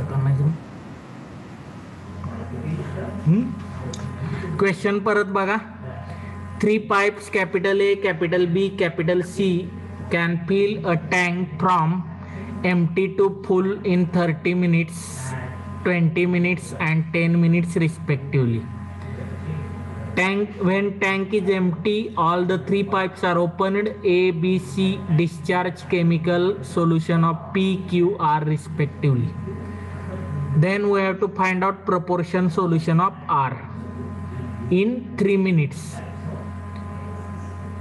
लक्षात आणायचं. क्वेश्चन परत बघा. 3 pipes capital A, capital B, capital C can fill a tank from empty to full in 30 minutes, 20 minutes and 10 minutes respectively. When tank is empty, all the 3 pipes are opened. A, B, C discharge chemical solution of P, Q, R respectively. Then we have to find out proportion solution of R in 3 minutes.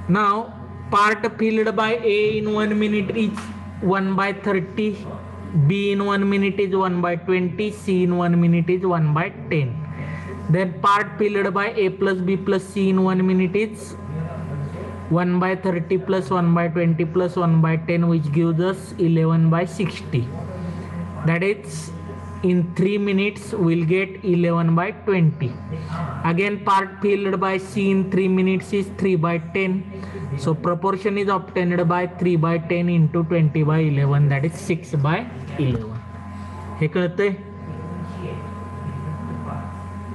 Now part filled by A in 1 minute is 1/30, B in 1 minute is 1/20, C in 1 minute is 1/10. Then part filled by A plus B plus C in 1 minute is 1/30 plus 1/20 plus 1/10, which gives us 11/60. That is, in 3 minutes we'll get 11/20. Again part filled by C in 3 minutes is 3/10. So proportion is obtained by 3/10 into 20/11, that is 6/11. हे कळतंय?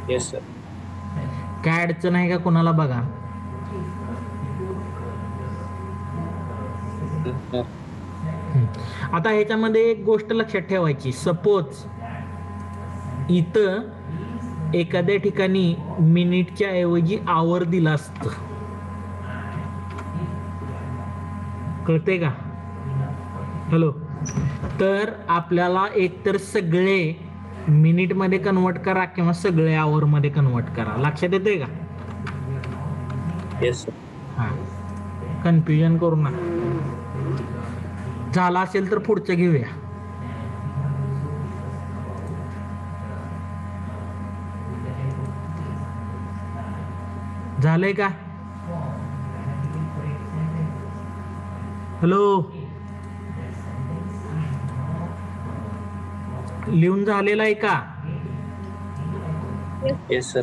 Yes sir. काय अडचण आहे का कोणाला बघा. आता ह्याच्यामध्ये एक गोष्ट लक्षात ठेवायची. सपोज इथं एखाद्या ठिकाणी मिनिटच्या ऐवजी आवर दिला असतं. कळते का? हॅलो. तर आपल्याला एकतर सगळे मिनिट मध्ये कन्वर्ट करा किंवा सगळे आवर मध्ये कन्वर्ट करा. लक्षात येते का? Yes sir. हा, कन्फ्युजन करू नका. झाला असेल तर पुढचं घेऊया. झालंय का? हॅलो, लिहून झालेला आहे का? Yes sir.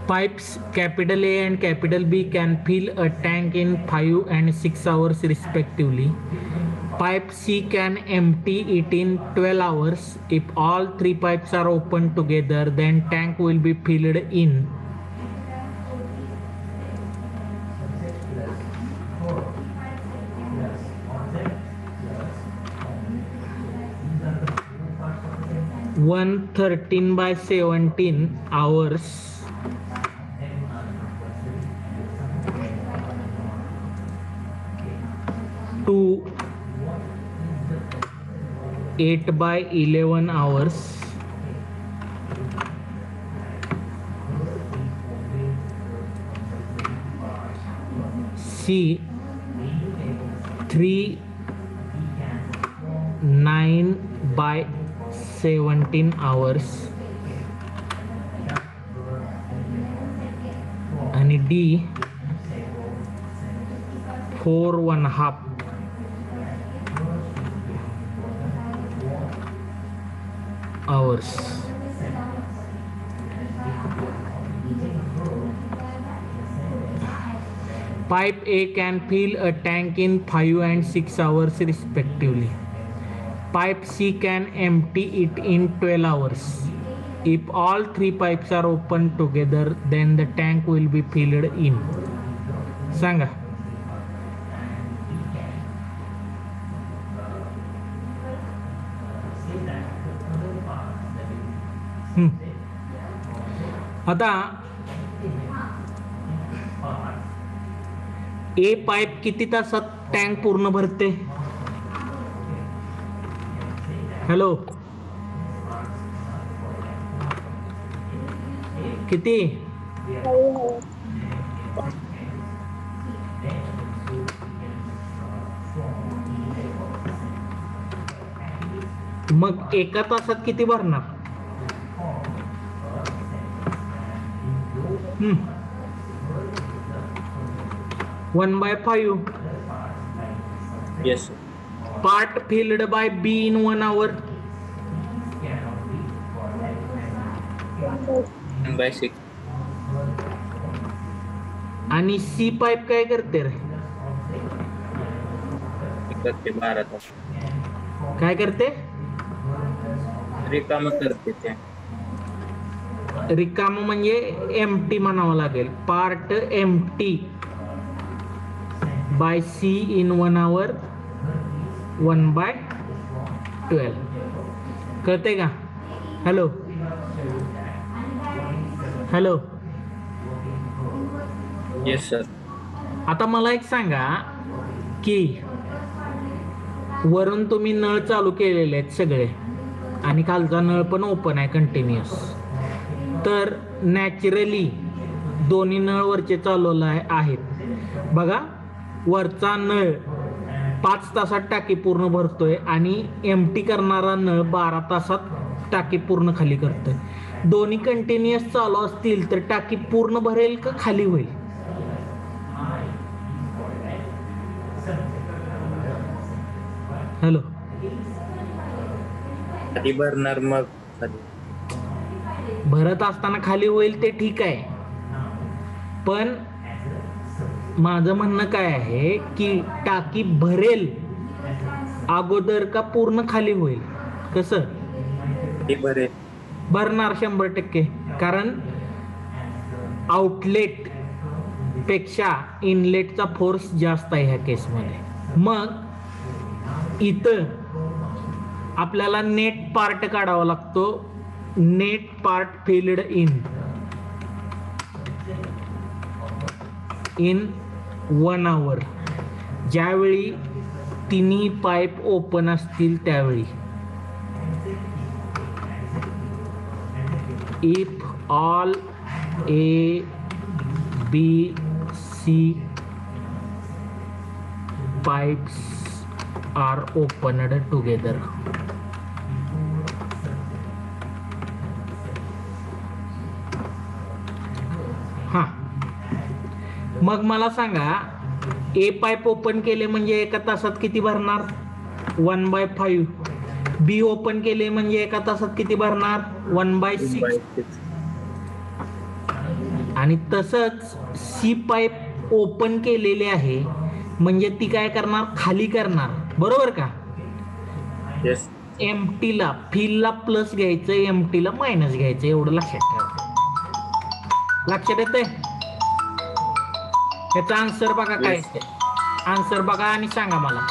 Pipes capital A and capital B can fill a tank in 5 and 6 hours respectively. Pipe C can empty it in 12 hours. If all 3 pipes are opened together, then tank will be filled in 113/17 hours. 8/11 hours. C 9/17 hours. आणि D 4.5 hours. Pipe A can fill a tank in 5 and 6 hours respectively. Pipe C can empty it in 12 hours. If all 3 pipes are opened together, then the tank will be filled in. सांगा. आता ए pipe किती तासात tank पूर्ण भरते? Hello, किती? मग एका तासात किती भरणार? 1/5. Yes. Part filled by B in 1 hour. 1/6. आणि सी पाईप काय करते रे? करते 12 तास. काय करते? रिकाम करते ते. रिकाम म्हणजे एमटी म्हणावं लागेल. Part MT by C in 1 hour 1/12. कळते का? Hello hello. Yes sir. आता मला एक सांगा की वरून तुम्ही नळ चालू केलेले आहेत सगळे आणि खालचा नळ पण ओपन आहे कंटिन्युअस, तर नॅचरली दोन्ही नळ वरचे चालवला आहेत बघा. वरचा नळ 5 तासात टाकी पूर्ण भरतोय आणि एमटी करणारा नळ 12 तासात टाकी पूर्ण खाली करतोय. दोन्ही कंटिन्युअस चालू असतील तर टाकी पूर्ण भरेल का खाली होईल? हॅलो. आधी भरणार मग खाली. भरत असताना खाली होईल ते ठीक आहे, पण माझं म्हणणं काय आहे की टाकी भरेल अगोदर का पूर्ण खाली होईल? कसं आधी भरेल. भरणार 100%, कारण आउटलेट पेक्षा इनलेटचा फोर्स जास्त आहे ह्या केसमध्ये. मग इथं आपल्याला नेट पार्ट काढावा लागतो. Net part filled in 1 hour, ज्यावेळी तिन्ही पाईप ओपन असतील त्यावेळी. If all A B C pipes are opened together. हा, मग मला सांगा ए पाईप ओपन केले म्हणजे एका तासात किती भरणार? 1/5. बी ओपन केले म्हणजे एका तासात किती भरणार? 1/6. आणि तसंच सी पाईप ओपन केलेले आहे म्हणजे ती काय करणार? खाली करणार, बरोबर का? येस. एमटीला फिलला प्लस घ्यायचं, एमटीला मायनस घ्यायचं, एवढं लक्षात ठेवा. लक्षात येते? याचा आन्सर बघा काय Yes. आन्सर बघा आणि सांगा मला.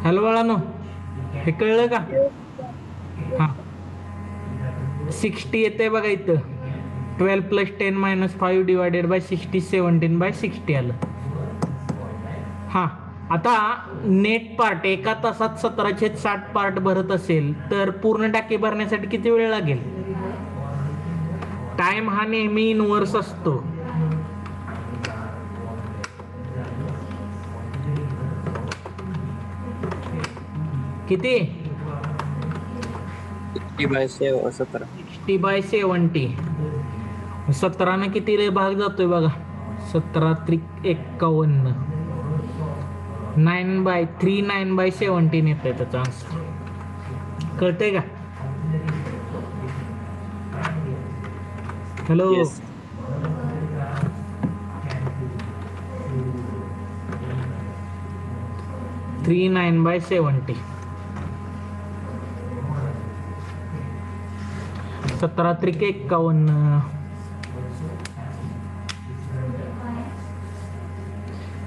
हॅलो बाळांनो, हे कळलं का? हा, 60 येते बघा इथं. 12 + 10 - 5 / 60 17/60 आलं. हा, आता नेट पार्ट एका तासात 1760 पार्ट भरत असेल तर पूर्ण टाकी भरण्यासाठी किती वेळ लागेल? टाइम हा नेहमी इनव्हर्स असतो. किती? 60/17. 60/70. 17 किती भाग जातोय बघा? 17×51. 9/3 9/17 येत आहे त्याचा आन्सर. कळतंय का? हॅलो. Yes. 3 9/70. 17×51.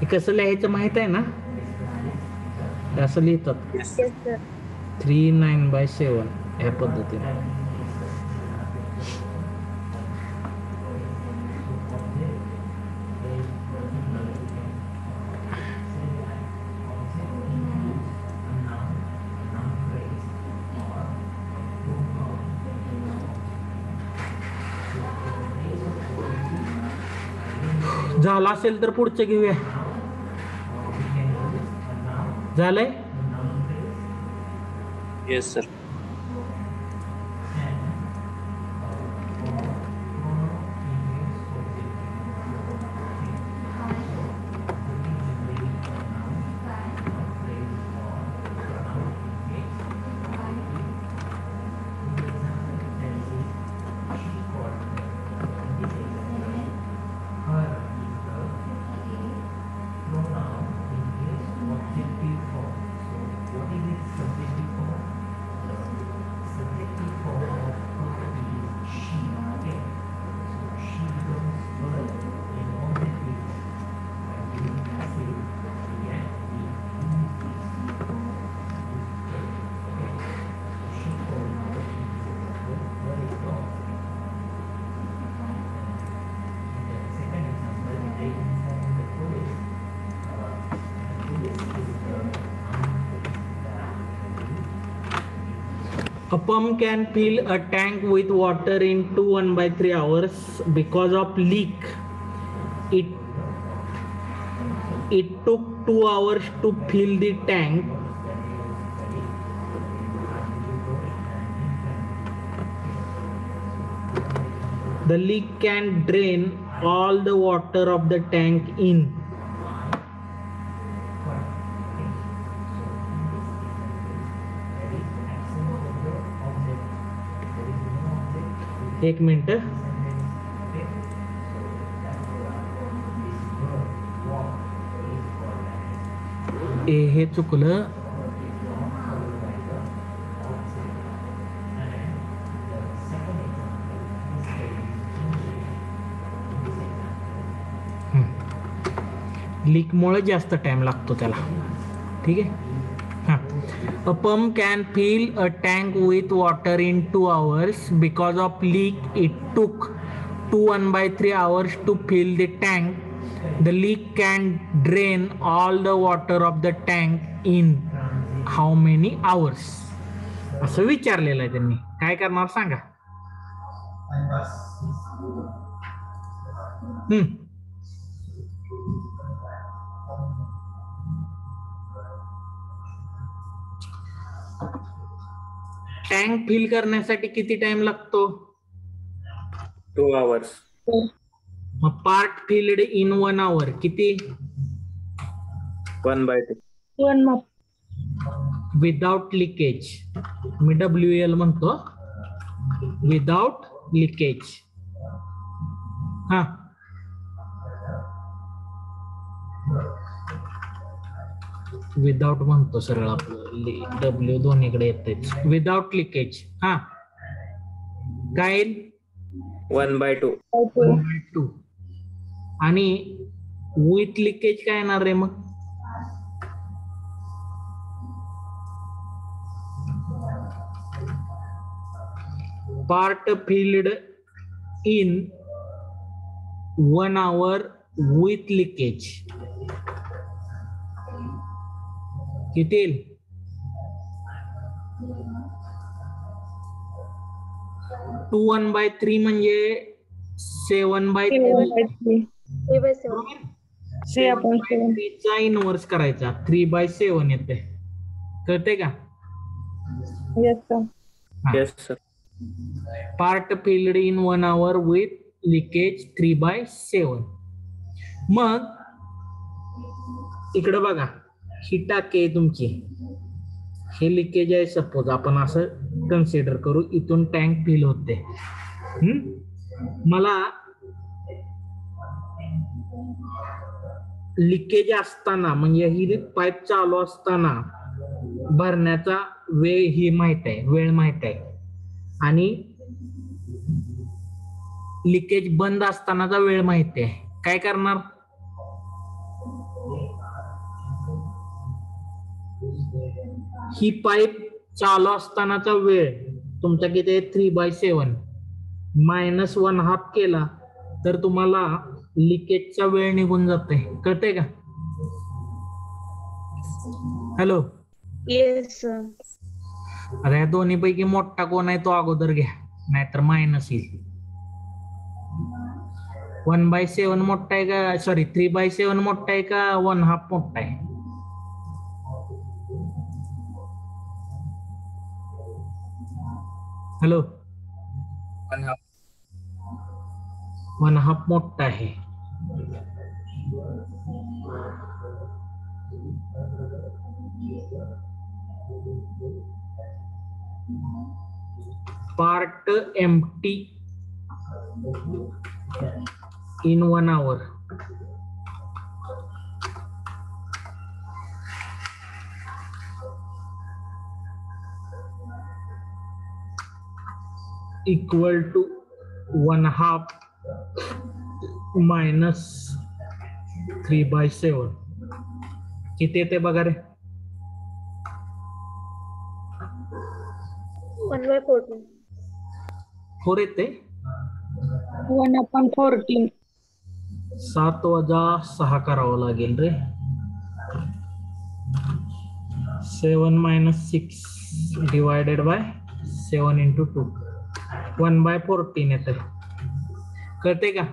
हे कसं लिहायचं माहित आहे ना? असं लिहितात Yes. 3 9/7 ह्या पद्धतीने. झाला असेल तर पुढचं घेऊया. झालंय? Yes, sir. A pump can fill a tank with water in 1/3 hours because of leak. It took 2 hours to fill the tank. The leak can drain all the water of the tank in. एक minute. हे चुकलं. लीकमुळे जास्त time लागतो त्याला. ठीक आहे. हां. A pump can fill a tank with water in 2 hours. Because of leak, it took 1/3 hours to fill the tank. The leak can drain all the water of the tank in how many hours? असं विचारलेलं आहे त्यांनी. काय करणार सांगा. Tank fill करण्यासाठी किती time लागतो? 2 hours. मग पार्ट फिल्ड इन 1 hour किती? 1/2. 1 विदाउट लिकेज. मी WL म्हणतो. Without leakage. हा, विदाउट म्हणतो सरळ. आपलं W दोन्हीकडे येते. Without leakage. हा, काय 1/2. 1/2. आणि विथ लिकेज काय येणार रे मग? Part filled in 1 hour with leakage. किती येईल? 2 1/3 म्हणजे 7/3. 3/7 चा इनवर्स करायचा 3/7 येते. कळते का? Yes, sir. Yes, sir. Part filled in 1 hour with leakage 3/7. मग इकडे बघा, ही टाकी आहे तुमची, हे लिकेज आहे सपोज, आपण असं कन्सिडर करू. इथून टँक फिल होते. मला लिकेज असताना म्हणजे ही पाईप चालू असताना भरण्याचा वेळ ही माहित आहे, वेळ माहित आहे, आणि लिकेज बंद असतानाचा वेळ माहिती आहे. काय करणार? ही पाईप चालू असतानाचा वेळ तुमचा किती आहे? 3/7 मायनस 1/2 केला तर तुम्हाला लिकेजचा वेळ निघून जाते. कळते का? हॅलो. Yes, sir. आता या दोन्ही पैकी मोठा कोण आहे तो अगोदर घ्या, नाहीतर मायनस येईल. 1/7 मोठा आहे का, सॉरी 3/7 मोठा आहे का 1/2 मोठा आहे? हॅलो. 1/2. 1/2 मोठा आहे. Part empty in 1 hour. Equal to 1/2 minus 3/7. किती येते बघा रे? 1/14. 4 येते. 1/14. 7 वजा 6 करावं लागेल रे. 7 minus 6 divided by 7 into 2. 1/14 येते. कळते का?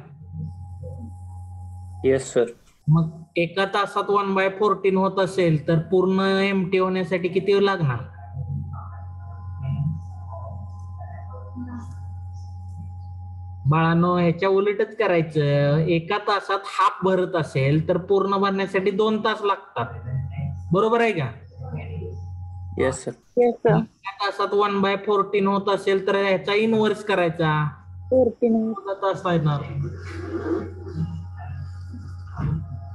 Yes, sir. मग एका तासात 1/14 होत असेल तर पूर्ण एमटी होण्यासाठी किती वेळ लागणार? बाळांनो, ह्याच्या उलटच करायचं. एका तासात हाफ भरत असेल तर पूर्ण भरण्यासाठी 2 तास लागतात. बरोबर आहे का? Yes, sir. Yes, sir. एका तासात 1/14 होत असेल तर ह्याचा इनवर्स करायचा. 14. पूर्ण तास येणार.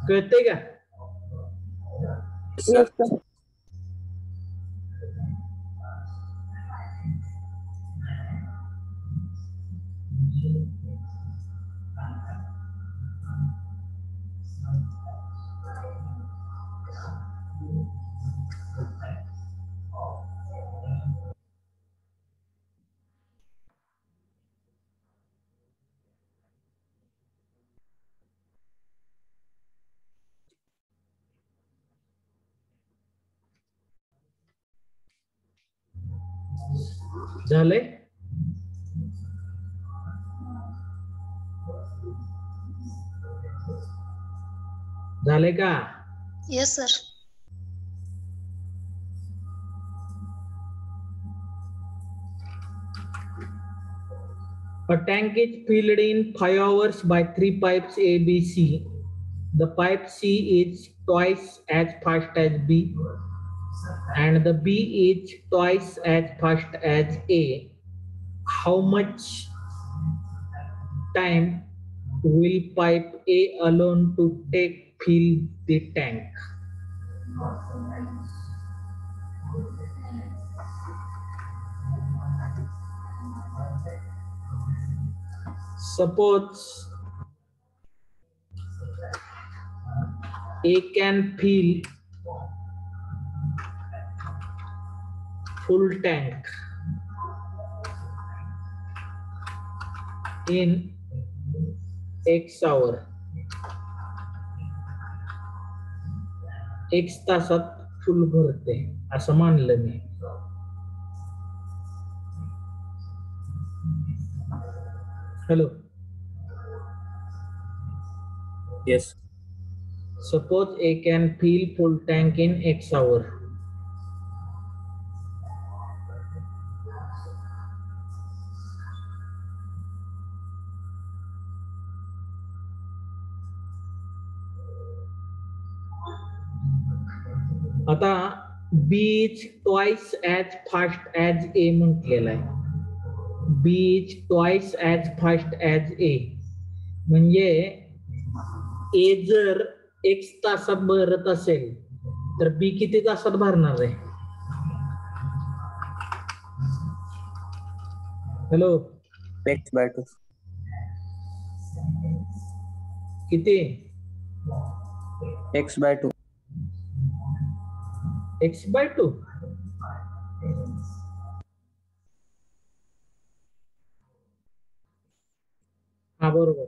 कळते का? Yes, sir. Yes, sir. झाले? झाले का? Yes, sir. A tank is filled in 5 hours by 3 pipes A, B, C. The pipe C is twice as fast as B, and the B is twice as fast as A. How much time will pipe A alone to take fill the tank? Suppose A can fill full tank in X hour. X तासात फुल भरते असं मानलं मी. Hello. Yes. Suppose A can fill full tank in X hour. आता B is twice as fast as A म्हटलेला आहे. B is twice as fast as A. म्हणजे A जर X तासात भरत असेल तर B किती तासात भरणार आहे? हॅलो. X by 2. किती? X by 2. X by 2. हा बरोबर.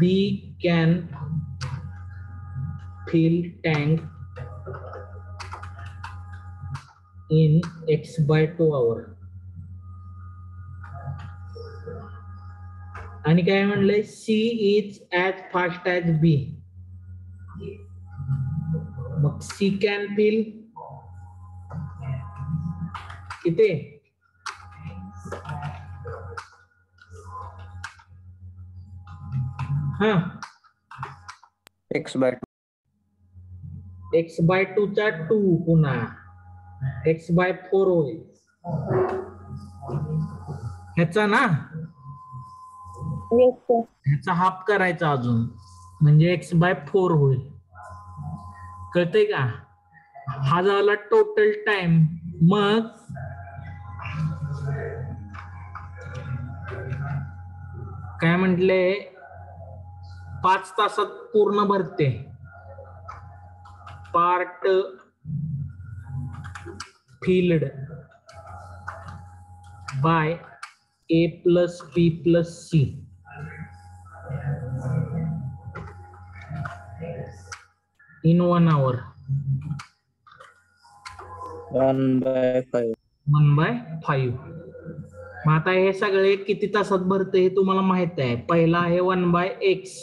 B can fill tank in X by 2 hour. आणि काय म्हणलंय? C is as fast as B. मग C can fill किती? हा, X by 2. X by 2 चा 2 पुन्हा X by 4 होईल ह्याचा ना. Yes, sir. ह्याचा हाफ करायचा अजून म्हणजे X by 4 होईल. कळतंय का? हा झाला टोटल टाइम. मग काय म्हटले? 5 तासात पूर्ण भरते. Part filled by A plus B plus C. In 1 hour. 1 by 5. 1 by 5. मग आता हे सगळे किती तासात भरते हे तुम्हाला माहित आहे. पहिला आहे 1 by x.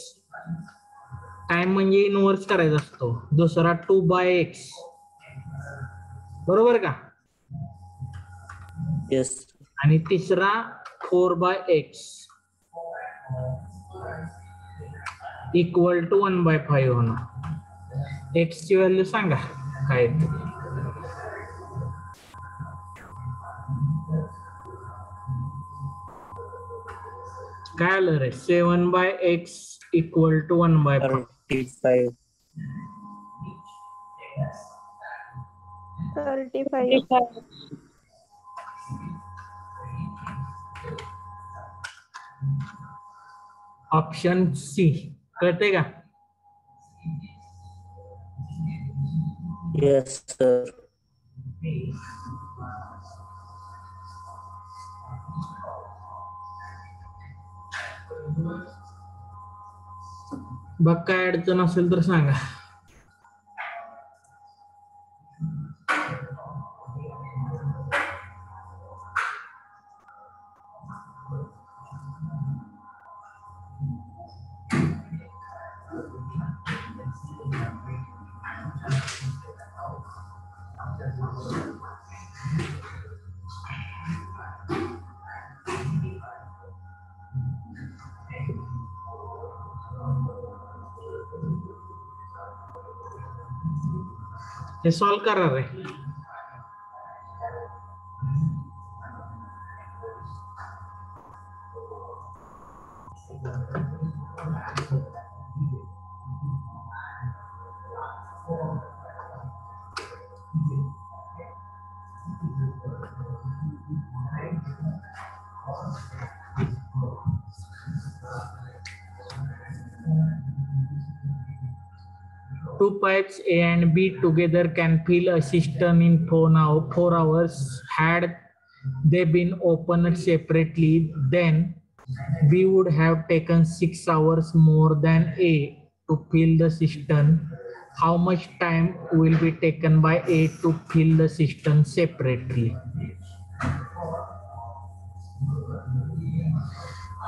टाइम म्हणजे इनव्हर्स करायचा असतो. दुसरा 2 by x. बरोबर का? Yes. आणि तिसरा 4 by x equal to 1 by 5 होणार. x ची व्हॅल्यू सांगा काय ते. काय आलं रे? 7 by x equal to 1 by 5. 35. 35. Option C. कळते का? Yes, sir. बघ काय अडचण असेल तर सांगा. हे सॉल्व करा रे. two pipes A and B together can fill a cistern in 4 hours. Had they been opened separately, then B would have taken 6 hours more than A to fill the cistern. How much time will be taken by A to fill the cistern separately?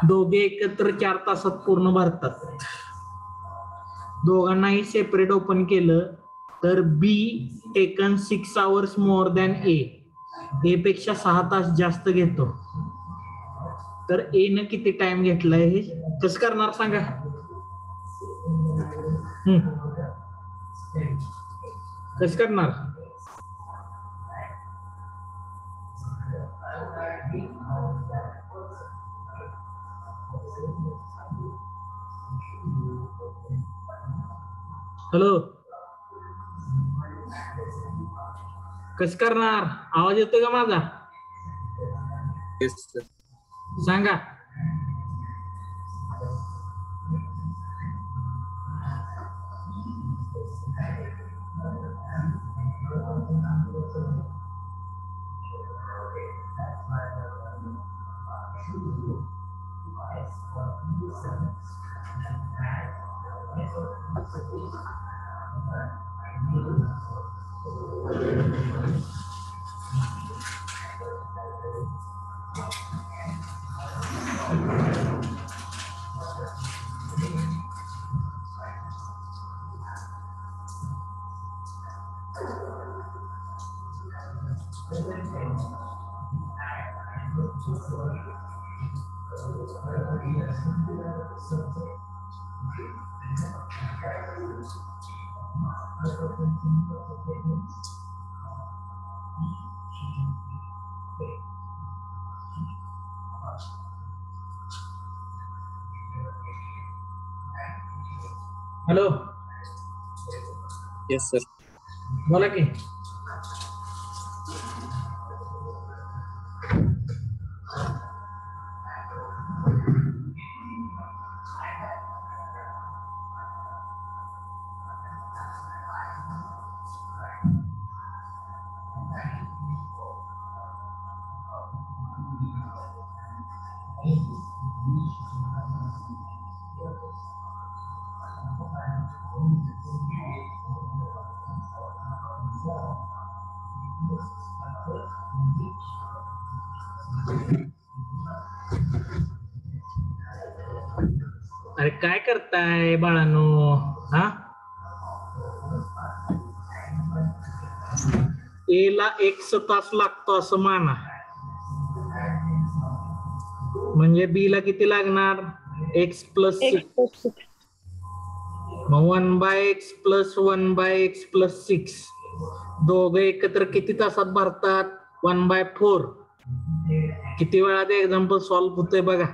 दोघे एकत्र 4 तासात पूर्ण भरतात. दोघांनाही separate open केलं तर B taken 6 hours more than A पेक्षा 6 तास जास्त घेतो. तर ए न किती टाइम घेतलाय हे कसं करणार सांगा. कसं करणार. हॅलो, कसं करणार. आवाज येतोय का माझा. Yes, sir. सांगा. Hello, Yes, sir. बोला की. अरे काय करताय बाळांनो. हा, ए ला 1 तास लागतो असं माना. म्हणजे बी ला किती लागणार. x plus X plus 6. मग 1/x प्लस 1/x प्लस 6 दोघे एकत्र किती तासात भरतात. 1/4. किती वेळा ते एक्झाम्पल सॉल्व्ह होतंय बघा.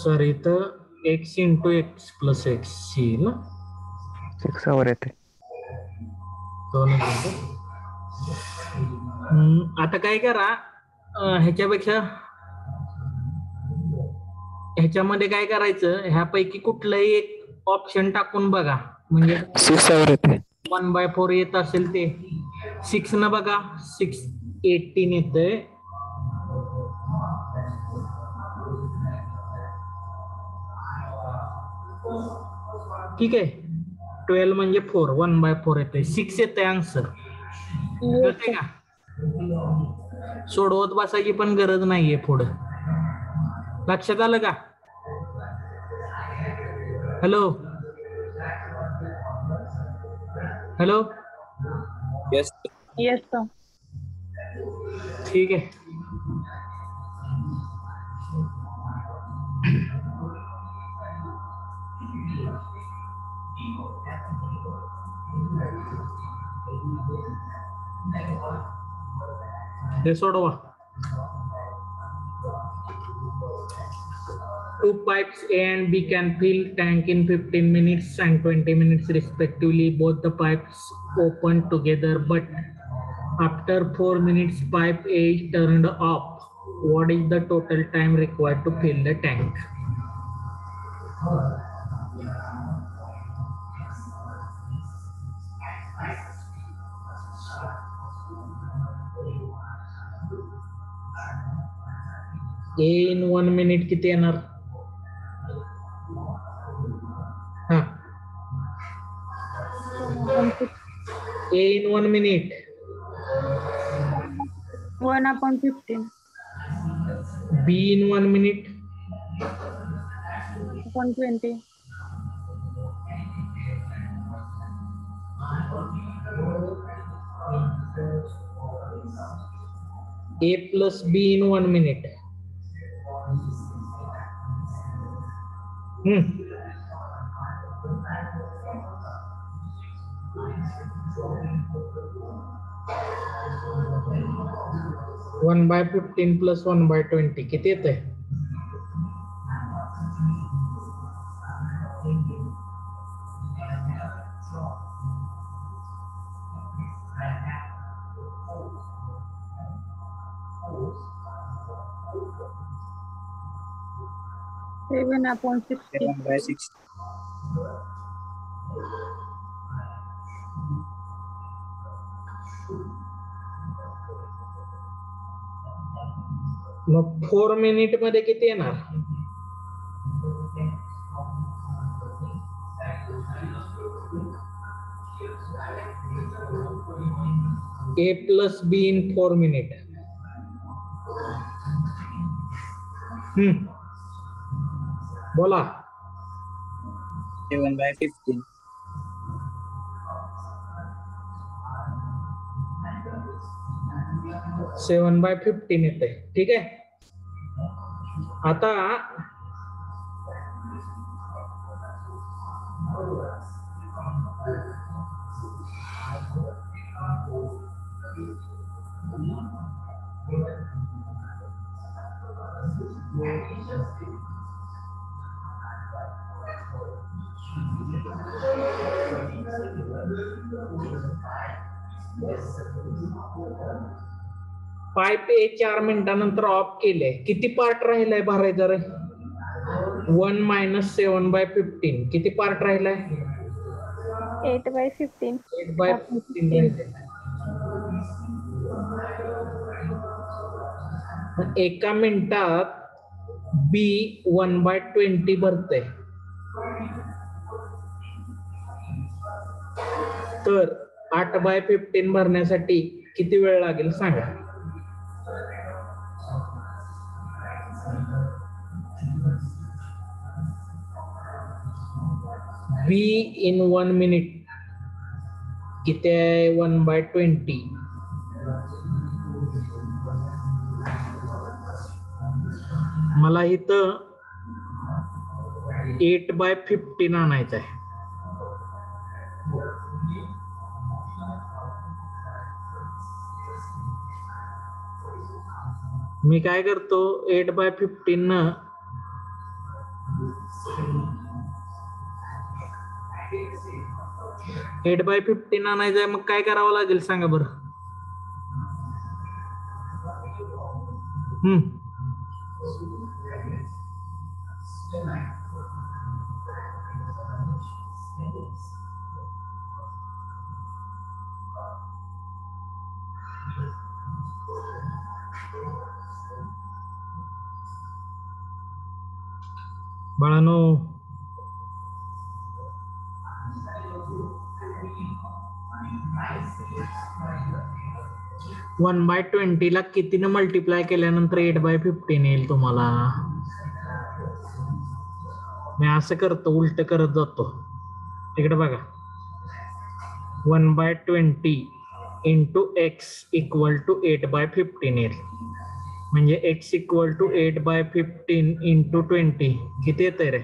सॉरी, इथं x into x plus x c ना 6 hour येते. आता काय करा. ह्याच्यापेक्षा ह्याच्यामध्ये काय करायचं. ह्यापैकी कुठलंही एक ऑप्शन टाकून बघा. म्हणजे 6 hour येते. 1/4 येत असेल ते 6 न बघा. 6 18 येतंय. ठीक आहे. 12 म्हणजे 4. 1/4 येते. 6 येते आन्सर. कळते का. सोडवत बसायची पण गरज नाहीये पुढे. लक्षात आलं का. Hello, hello, Yes, sir. Yes, sir. ठीक है. हे सोडवा. Two pipes A and B can fill tank in 15 minutes and 20 minutes respectively. Both the pipes open together, but after 4 minutes, pipe A is turned off. What is the total time required to fill the tank? A in 1 minute किती येणार? हा, A in 1 minute. 1/15. B in 1 minute. 120. A plus B in 1 minute. Hmm. 1/15 plus 1/20 किती येतंय? Seven upon 60. 7/60. मग 4 minute मध्ये किती येणार? A plus B in 4 minute. बोला. 7/15. 7/15 येते. ठीक आहे. आता पाईप ए 4 मिनिटानंतर ऑफ केले. किती पार्ट राहिलाय भरायचा रे? 1 - 7/15 किती पार्ट राहिलाय? 8/15. 8/15 राहिले. एका मिनिटात बी 1/20 भरते. तर 8/15 भरण्यासाठी किती वेळ लागेल सांगा? बी इन 1 मिनिट किती आहे? 1/20. मला इथं 8/15 आणायचं आहे. मी काय करतो? 8/15 न 8/15 आणायचं आहे. मग काय करावं लागेल सांगा बरं? बाळानो, 1/20 ला कितीने मल्टिप्लाय केल्यानंतर 8/15 येईल तुम्हाला? मी असं करतो, उलट करत जातो. तिकडे बघा. 1/20 इंटू x इक्वल टू 8/15 येईल. म्हणजे x इक्वल टू 8/15 इंटू 20 किती येतंय रे?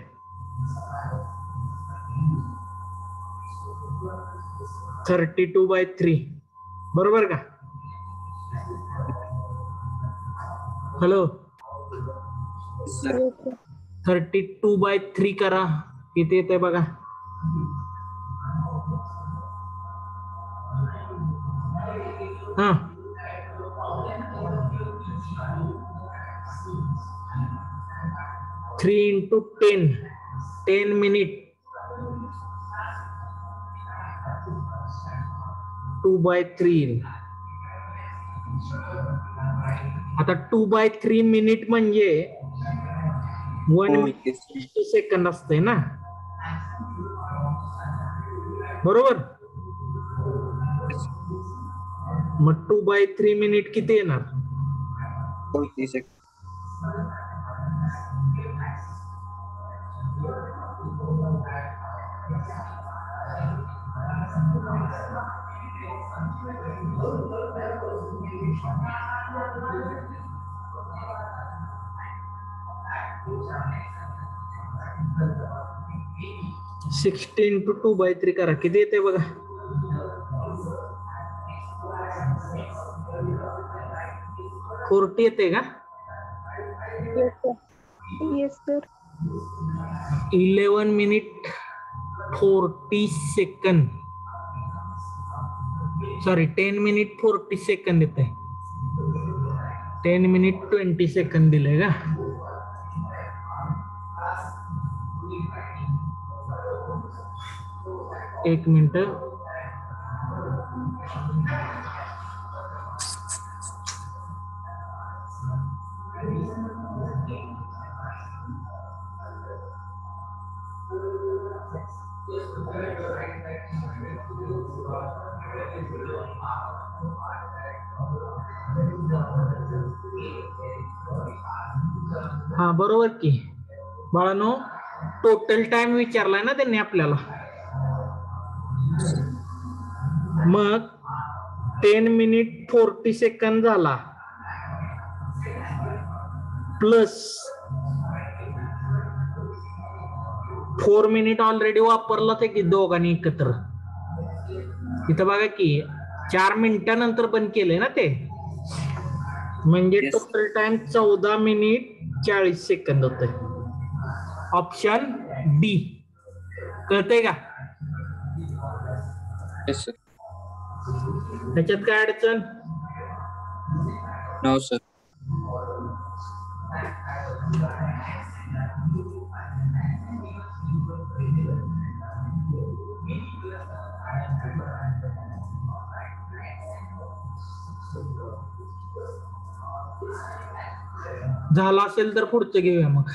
32/3 बरोबर का? Hello, Yes, sir. 32/3 करा, किती येते बघा. हा, 3 इंटू 10 मिनिट 2/3. आता 2/3 मिनिट म्हणजे 1 40 मिनिट 60 सेकंद असते ना, बरोबर? मग 2/3 मिनिट किती येणार? 40 seconds. सिक्स्टी इंटू 2/3 करा, किती येते बघा. 40 येते का? Yes, sir. Yes, sir. 11 minute 40 second, sorry 10 minute 40 second येते. 10 मिनिट 20 सेकंद दिले का? एक मिनिट. हा बरोबर की बाळांनो, टोटल टाइम विचारलाय ना त्यांनी आपल्याला. मग 10 मिनिट 40 सेकंद झाला प्लस 4 मिनिट ऑलरेडी वापरला ते की दोघांनी एकत्र. इथं बघा की 4 मिनिटानंतर बंद केलंय ना ते, म्हणजे Yes. Total time 14 minute 40 second होते. Option D. कळतंय का? Yes, sir. त्याच्यात काय अडचण? No, sir. झाला असेल तर पुढचं घेऊया मग.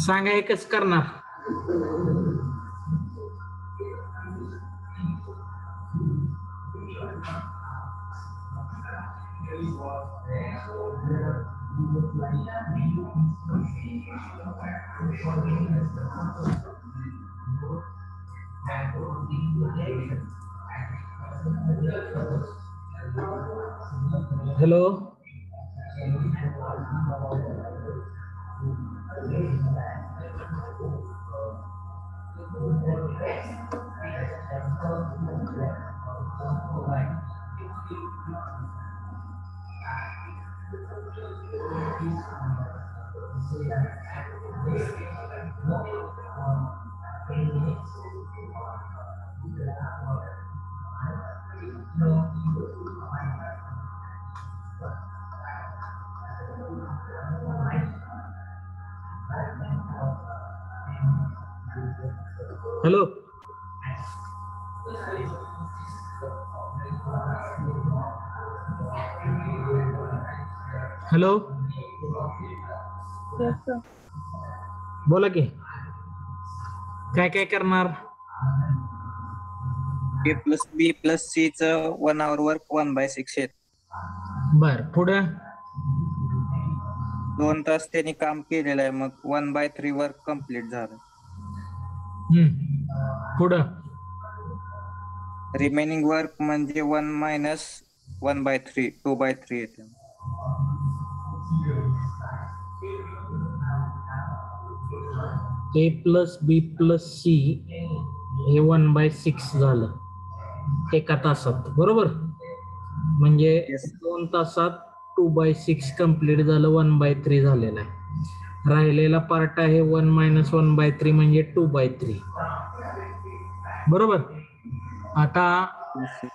सांगा एकच करणार. Hello, hello, hello, Yes, sir. बोला की काय काय करणार. ए प्लस बी प्लस सी चं 1 hour वर्क 1/6 येत. बर पुढं 2 तास त्यांनी काम केलेलं आहे, मग 1/3 वर्क कम्प्लीट झालं. पुढं रिमेनिंग वर्क म्हणजे 1 minus 1/3 2/3 येते. ए प्लस बी प्लस सी हे 1/6 झालं एका तासात, बरोबर. म्हणजे Yes. 2 तासात 2/6 कम्प्लीट झालं, 1/3 झालेलं आहे. राहिलेला पार्ट आहे 1 minus 1/3 म्हणजे 2/3, बरोबर. आता Yes, sir.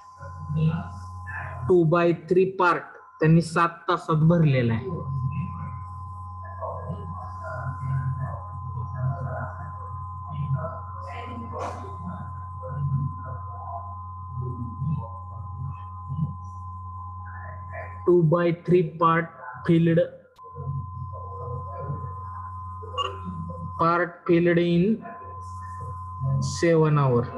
2/3 पार्ट त्यांनी 7 तासात भरलेला आहे. Two by three part filled in 7 hours.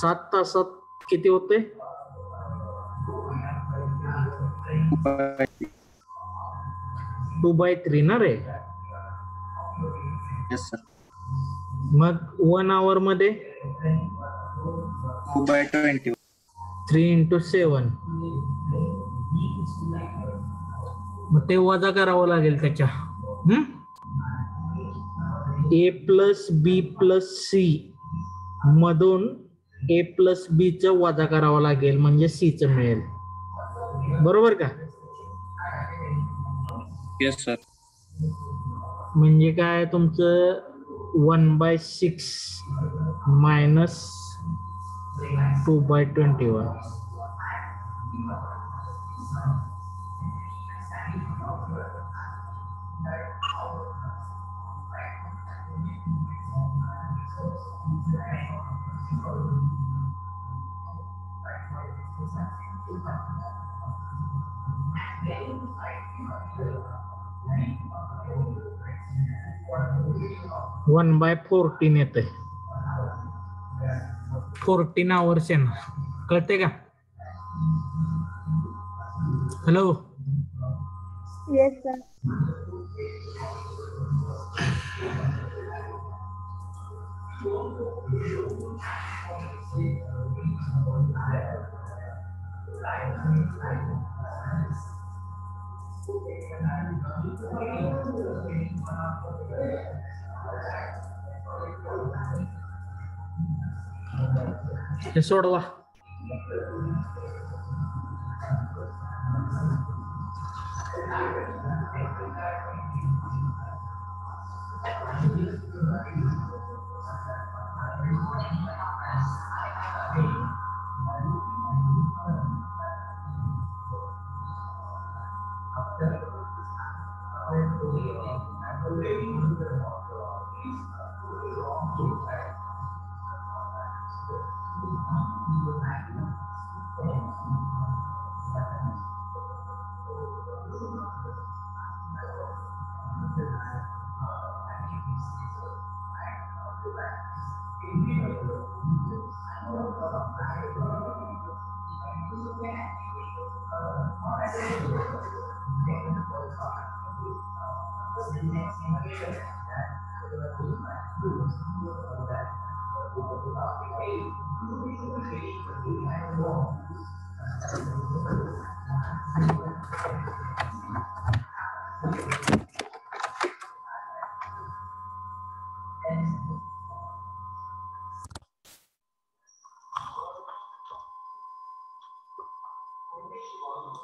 7 तासात किती होते? 2/3 ना रे. Yes, sir. मग 1 hour मध्ये 2/20. 3 into 7. मग ते वजा करावं लागेल त्याच्या. ए प्लस बी प्लस सी मधून ए प्लस बी च वजा करावं लागेल म्हणजे सी च मिळेल, बरोबर का? Yes, sir. म्हणजे काय तुमचं 1/6 minus 2/21. वन बाय 14 येते. 14 hours येणार, कळते का? हॅलो. Yes, sir. हे सोडवा.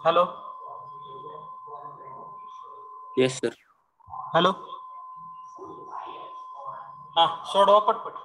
हॅलो. Yes, sir. हॅलो. हा सोडवा पटपट.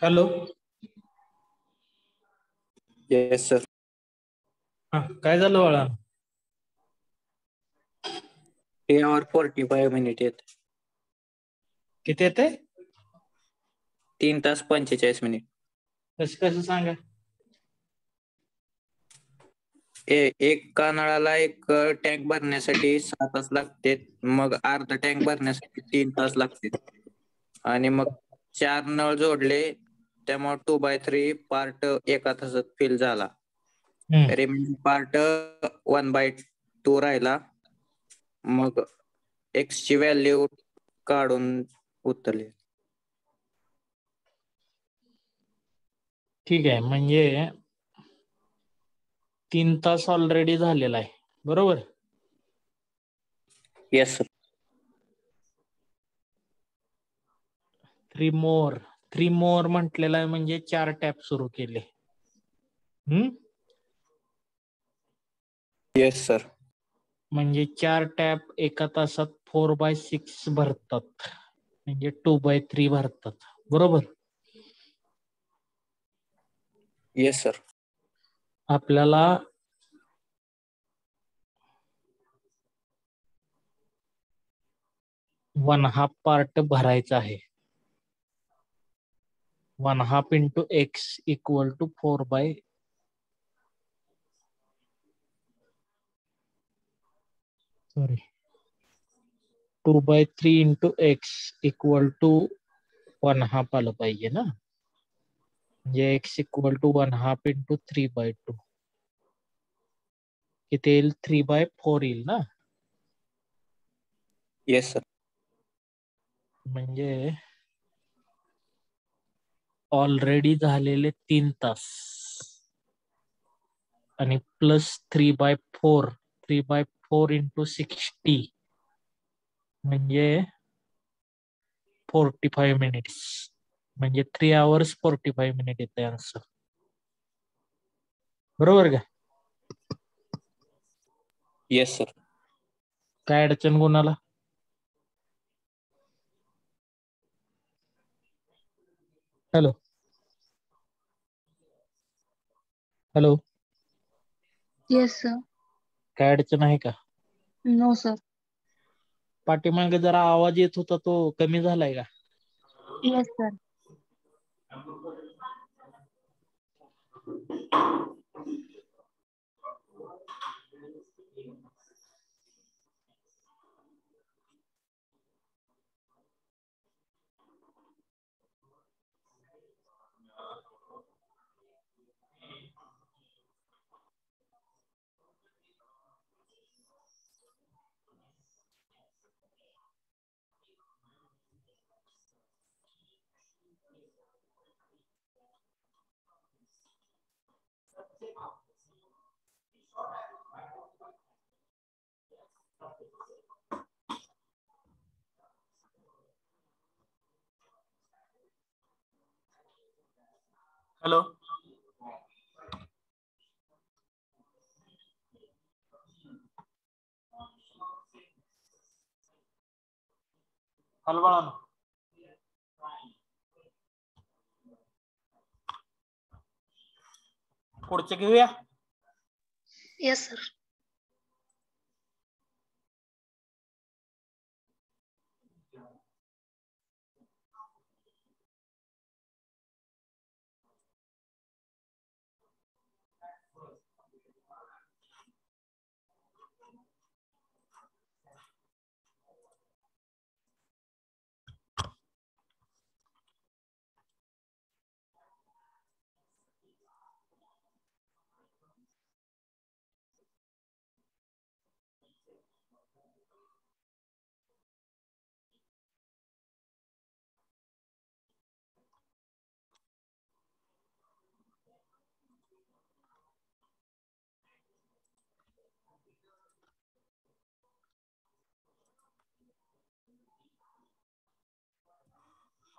हॅलो. Yes sir. हा, काय झालं बाळा? 3 hour 45 मिनिट येत. किती येते? 3 तास 45 मिनिट. कसं सांगा? एका नळाला एक टँक भरण्यासाठी 6 तास लागते, मग अर्धा टँक भरण्यासाठी 3 तास लागते, आणि मग 4 नळ जोडले त्यामुळे 2/3 पार्ट एका तासात फिल झाला. रिमेनिंग पार्ट 1/2 राहिला. मग एक्स ची व्हॅल्यू काढून उतरली. ठीक आहे, म्हणजे 3 तास ऑलरेडी झालेला आहे, बरोबर? Yes sir. 3 मोर म्हटलेला आहे, म्हणजे 4 टॅप सुरू केले. Yes sir. म्हणजे 4 टॅप एका तासात 4/6 भरतात, म्हणजे 2/3 भरतात, बरोबर? Yes sir. आपल्याला वन हाफ पार्ट भरायचा आहे. 1/2 into x equal to 2/3 into x equal to 1/2 आलं पाहिजे ना, म्हणजे x equal to 1/2 into 3/2 किती येईल? 3/4 येईल ना. Yes sir. म्हणजे ऑलरेडी झालेले 3 तास आणि प्लस 3/4 into 60 म्हणजे 45 मिनिट्स, म्हणजे 3 hours 45 मिनिट येते आन्सर, बरोबर का? Yes sir. काय अडचण कोणाला? Hello hello. Yes, sir. काय अडचण आहे का? No, sir. पाठीमागे जरा आवाज येत होता, तो कमी झालाय का? Yes, sir. हॅलो, हॅलो बाळांनो, पुढचे घेऊया. Yes, sir.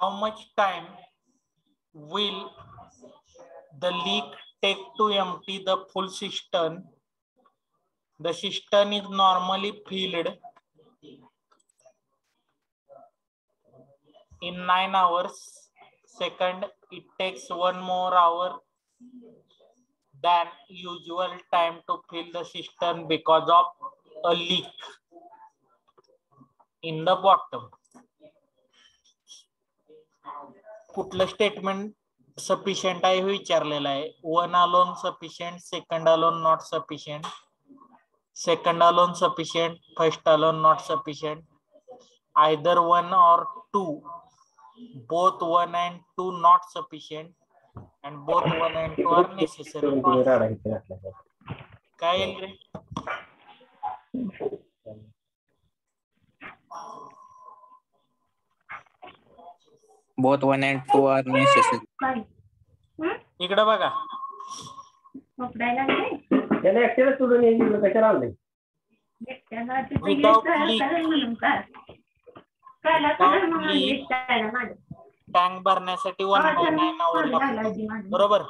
How much time will the leak take to empty the full cistern? The cistern is normally filled in 9 hours. Second, it takes 1 more hour than usual time to fill the cistern because of a leak in the bottom. कुठलं statement sufficient आहे हे विचारलेलं आहे. 1 alone sufficient, second alone not sufficient, second alone sufficient, first alone not sufficient, either 1 or 2, both 1 and 2 not sufficient, and both 1 and 2 are necessary. काय येईल रे? Both 1 and 2 are necessary. इकडे बघा, without leak tank भरण्यासाठी 1/9 आवर लागतो, बरोबर.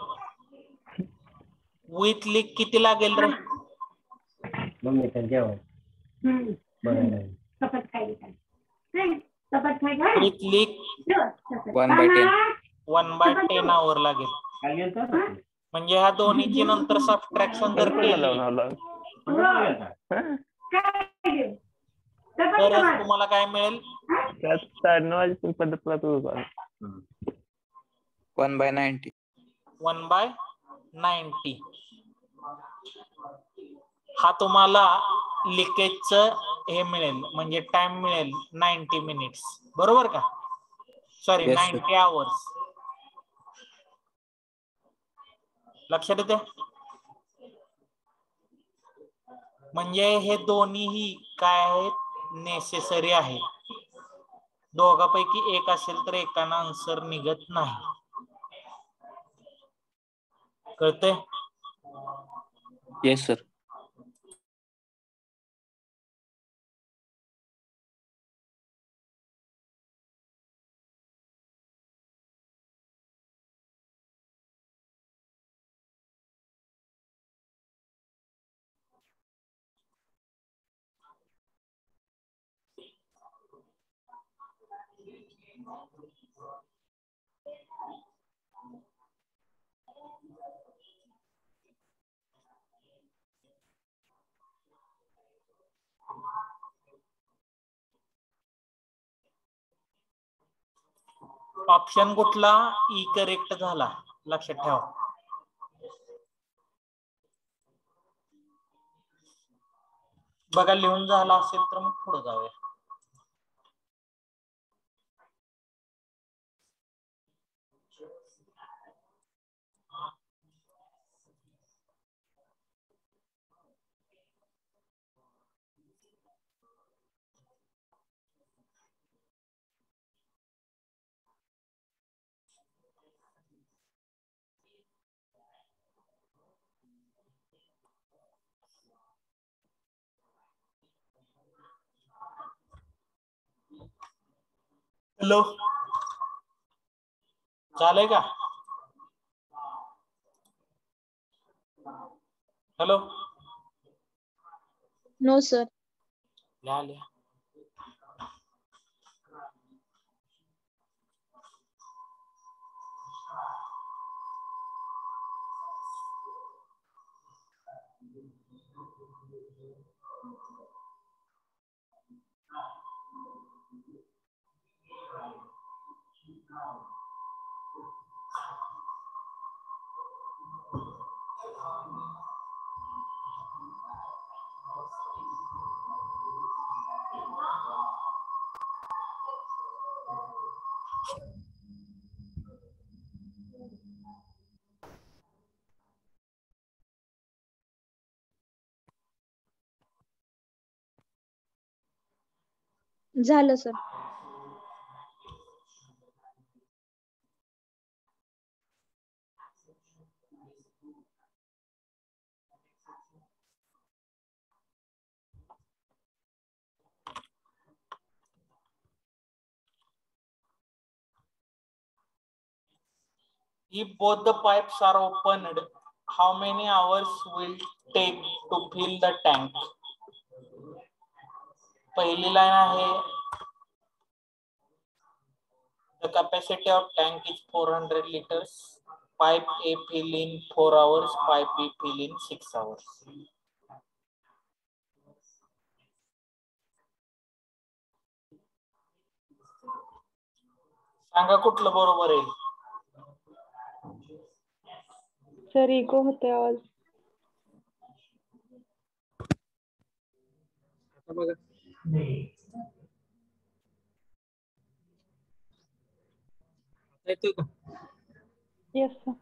With leak किती लागेल रे? With leak 1/10. 1/10 आवर लागेल. म्हणजे ह्या दोन्हीची नंतर सबट्रॅक्शन जर केली तरच तुम्हाला काय मिळेल? 1/90. 1/90. हा तुम्हाला लिकेजचं हे मिळेल, म्हणजे टाइम मिळेल 90 मिनिट्स, बरोबर का? Sorry, Yes, sir. 90 आवर्स. लक्षात येते? म्हणजे हे दोन्हीही काय आहेत? नेसेसरी आहेत. दोघांपैकी एक असेल तर एकानं आन्सर निघत नाही. कळते? Yes, sir. ऑप्शन कुठला? ई करेक्ट झाला, लक्षात ठेवा. बघा, लिहून झाला असेल तर मग पुढे जाऊया. हॅलो, चालेल का? Hello, no sir. लिहा लिहा. झालं sir. If both the pipes are opened, how many hours will take to fill the tank? पहिली लाइन आहे, the capacity of tank is 400 liters. Pipe A fill in 4 hours, pipe B fill in 6 hours. सांगा कुठलं बरोबर आहे? Sir eco होते आवाज. आता बघा. आता येतोय का? Yes sir.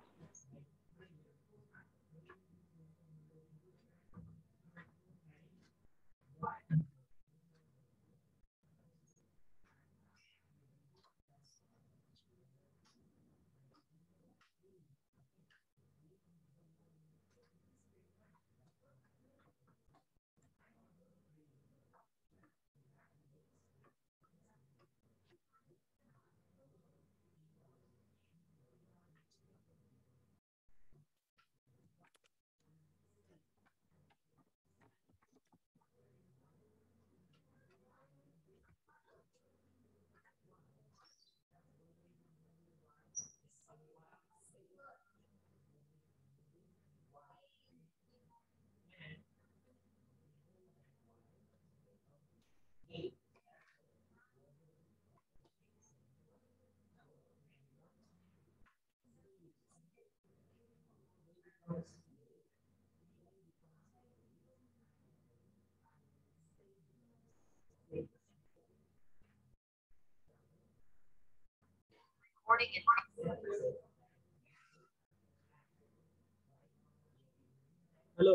हॅलो,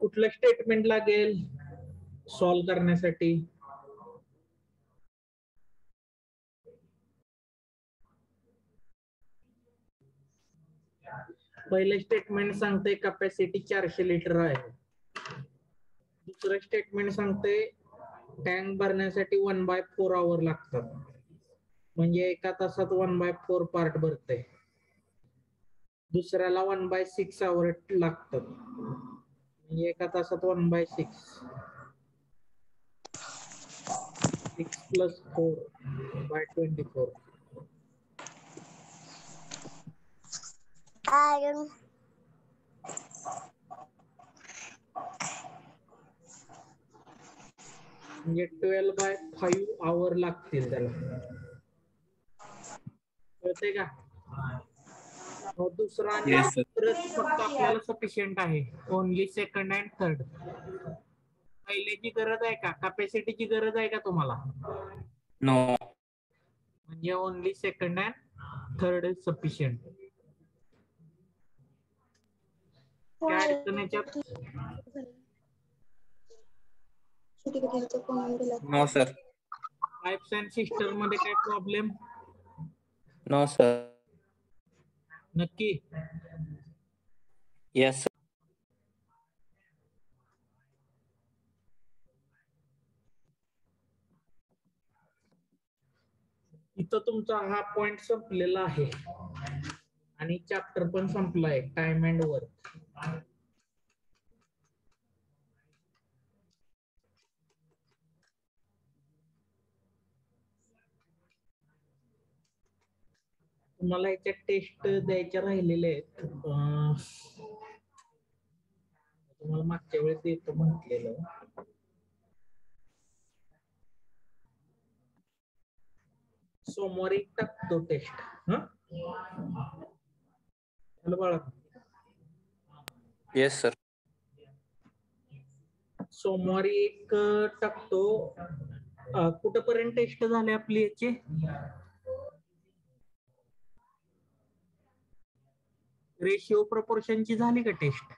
कुठलं स्टेटमेंट लागेल सॉल्व करण्यासाठी? पहिलं स्टेटमेंट सांगते कॅपॅसिटी 400 लिटर आहे. दुसरं स्टेटमेंट सांगते टँक भरण्यासाठी 1/4 आवर लागतात, म्हणजे एका तासात 1/4 पार्ट भरते. दुसऱ्याला 1/6 आवर लागतात, म्हणजे एका तासात 1/6. 6 + 4/24. म्हणजे 12/5 आवर लागतील त्याला. कळते का? दुसरा आणि Yes, sir. फक्त आपल्याला सफिशियंट आहे. Only second and third. पहिल्याची गरज आहे का? कॅपॅसिटीची गरज आहे का तुम्हाला? No. म्हणजे only second and third is sufficient. काय अडचण याच्यात? No, sir. Pipes and system मध्ये काय प्रॉब्लेम? No, sir. नक्की? Yes, sir. इथं तुमचा हा पॉइंट संपलेला आहे आणि चॅप्टर पण संपलाय टाइम अँड वर्क. तुम्हाला याच्या टेस्ट द्यायच्या राहिलेल्या आहेत. तुम्हाला मागच्या वेळेस देतो म्हटलेलं. सोमवारी टाकतो टेस्ट. हॅलो बाळा. Yes sir. सोमवारी एक टाकतो. कुठपर्यंत टेस्ट झाले आपली याची? रेशिओ प्रपोर्शनची झाली का टेस्ट?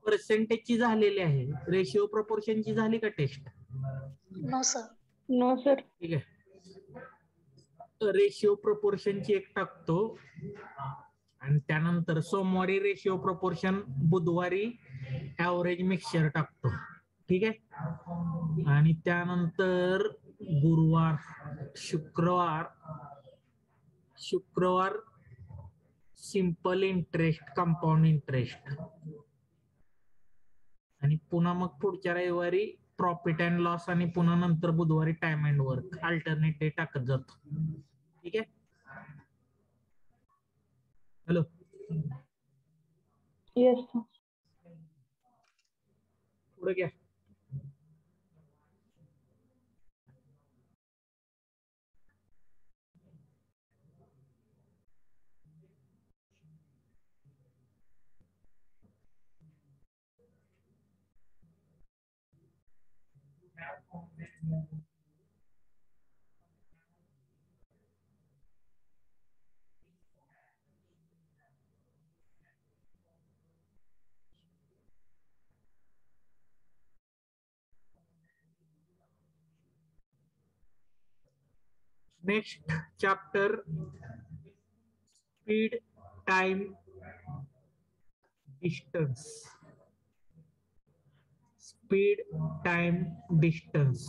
पर्सेंटेजची झालेली आहे. रेशिओ प्रपोर्शनची झाली का test? No sir. No sir. ठीक आहे. रेशिओ प्रपोर्शनची एक टाकतो आणि त्यानंतर सोमवारी रेशिओ प्रपोर्शन, बुधवारी ऍव्हरेज मिक्सचर टाकतो. ठीक आहे. आणि त्यानंतर गुरुवार, शुक्रवार सिंपल इंटरेस्ट, कंपाऊंड इंटरेस्ट, आणि पुन्हा मग पुढच्या रविवारी प्रॉफिट अँड लॉस, आणि पुन्हा नंतर बुधवारी time and work. Alternate day टाकत जातो. ठीक आहे. हॅलो. Yes sir. पुढे घ्या. Next chapter, speed, time, distance. Speed, time, distance.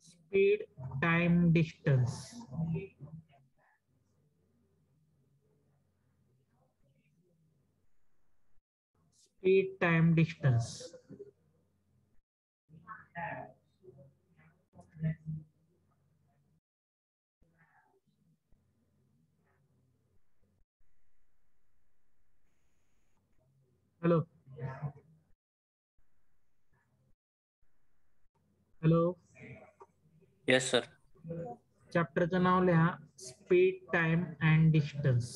Speed, time, distance. Speed, time, distance. Hello. Hello. Yes sir. चॅप्टरचं नाव लिहा, स्पीड, टाइम अँड डिस्टन्स,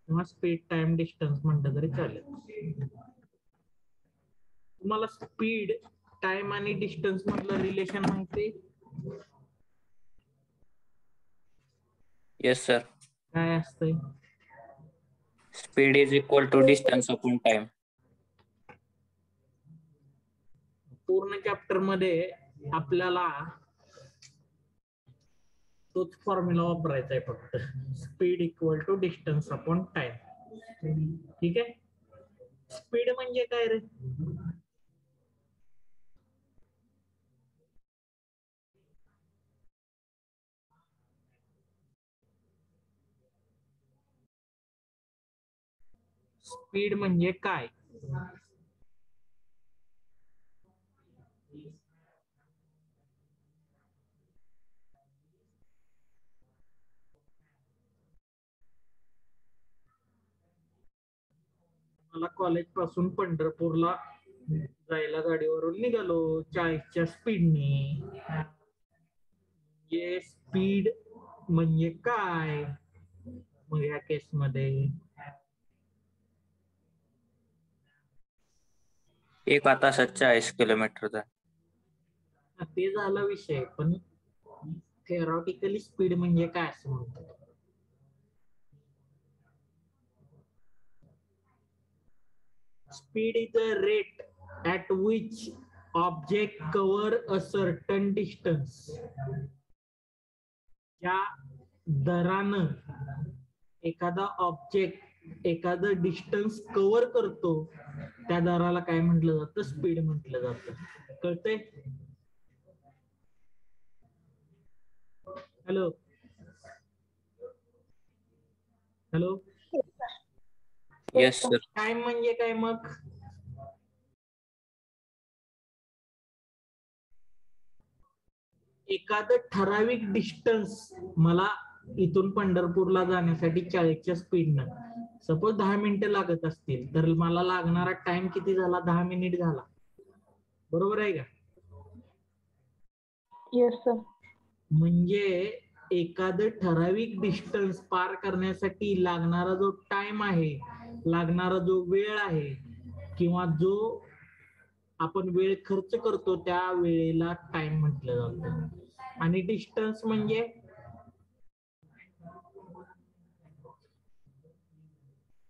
किंवा स्पीड, टाइम, डिस्टन्स म्हटलं तरी चालेल. तुम्हाला स्पीड, टाइम आणि डिस्टन्स मधलं रिलेशन माहिती? Yes sir. काय असतंय? Speed is equal to distance upon time. पूर्ण चॅप्टर मध्ये आपल्याला तोच फॉर्म्युला वापरायचा आहे फक्त. Speed equal to distance upon time. ठीक आहे. स्पीड म्हणजे काय रे? स्पीड म्हणजे काय? मला कॉलेज पासून पंढरपूरला जायला गाडीवरून निघालो 40च्या स्पीडने. ये स्पीड म्हणजे काय मग या केस मध्ये? 1 तासात 40 किलोमीटरचा. ते झाला विषय, पण थेरॉटिकली स्पीड म्हणजे काय असं म्हणतात? Speed is the rate at which object cover a certain distance. ज्या दरानं एखादा ऑब्जेक्ट एखादं डिस्टन्स कव्हर करतो त्या दराला काय म्हटलं जातं? स्पीड म्हटलं जातं. कळतंय? Hello hello. Yes sir. Time म्हणजे काय मग? एखादं ठराविक डिस्टन्स मला इथून पंढरपूरला जाण्यासाठी 40च्या स्पीडनं सपोज 10 मिनिटं लागत असतील तर मला लागणारा टाइम किती झाला? 10 मिनिट झाला. बरोबर आहे का? Yes sir. म्हणजे एखादं ठराविक डिस्टन्स पार करण्यासाठी लागणारा जो टाइम आहे, लागणारा जो वेळ आहे किंवा जो आपण वेळ खर्च करतो त्या वेळेला टाइम म्हटलं जातं. आणि डिस्टन्स म्हणजे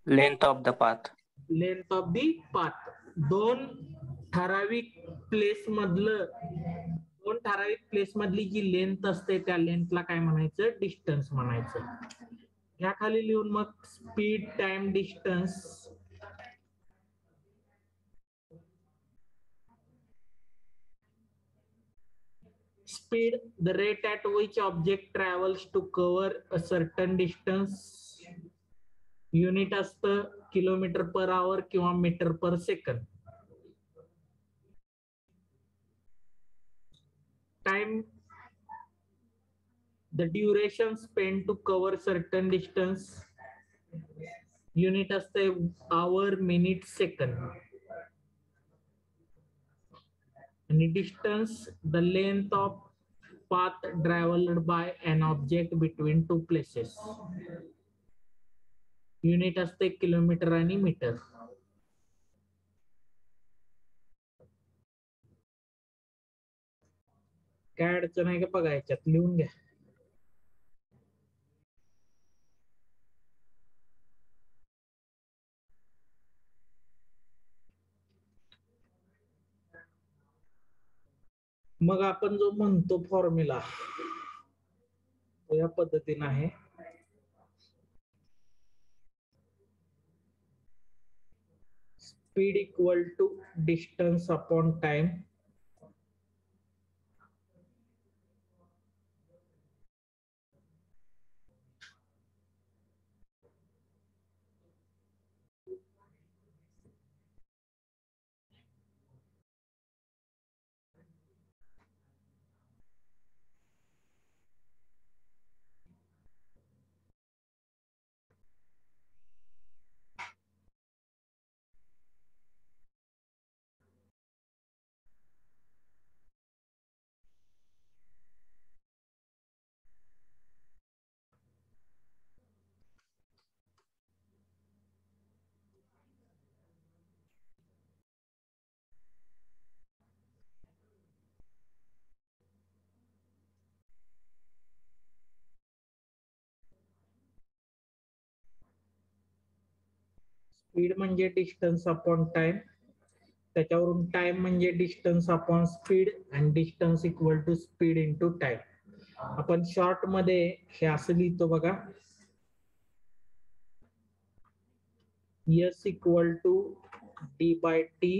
length of the path. Length of the path. दोन ठराविक प्लेस मधली जी लेंथ असते त्या लेंथला काय म्हणायचं? डिस्टन्स म्हणायचं. ह्या खाली लिहून मग speed, time, distance. Speed, the rate at which object travels to cover a certain distance. Unit असतं किलोमीटर पर आवर किंवा metre per second. Time, the duration spent to cover certain distance. Unit असते hour, minute, second. आणि distance, the length of path traveled by an object between two places. Unit असते kilometre आणि metre. काय अडचण आहे का बघा, याच्यात लिहून घ्या. मग आपण जो म्हणतो फॉर्म्युला तो या पद्धतीने आहे. Speed equal to distance upon time. Speed म्हणजे डिस्टन्स अपॉन टाइम, त्याच्यावरून टाइम म्हणजे डिस्टन्स अपॉन स्पीड आणि distance equal to speed into time. आपण शॉर्ट मध्ये हे असं लिहितो बघा, S equal to D by T.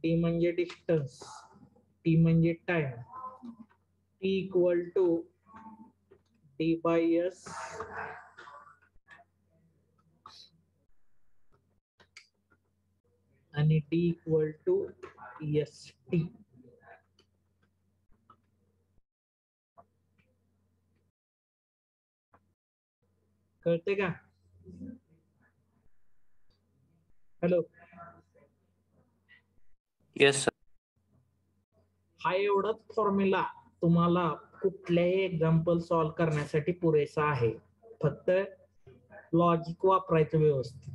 T म्हणजे डिस्टन्स, टी म्हणजे time. T equal to D by S आणि T equal to S T. कळते का? हॅलो. Yes sir. हा एवढाच फॉर्म्युला तुम्हाला कुठल्याही एक्झाम्पल सॉल्व्ह करण्यासाठी पुरेसा आहे. फक्त लॉजिक वापरायचं व्यवस्थित,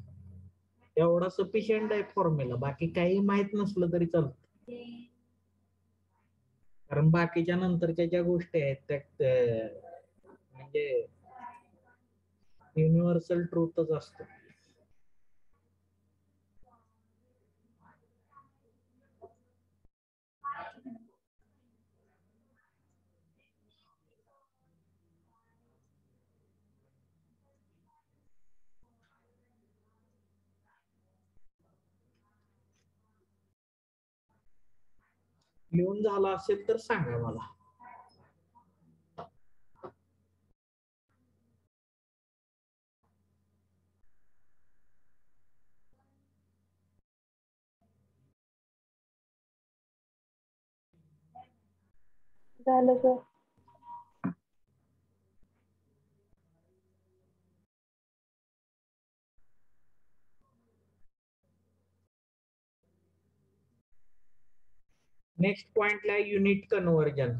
एवढा सफिशियंट आहे फॉर्म्युला. बाकी काही माहित नसलं तरी चालतं, कारण बाकीच्या नंतरच्या ज्या गोष्टी आहेत त्यात म्हणजे युनिव्हर्सल ट्रूथच असतो. लिहून झाला असेल तर सांगा मला. झालं सर. नेक्स्ट पॉइंटला युनिट कन्व्हर्जन.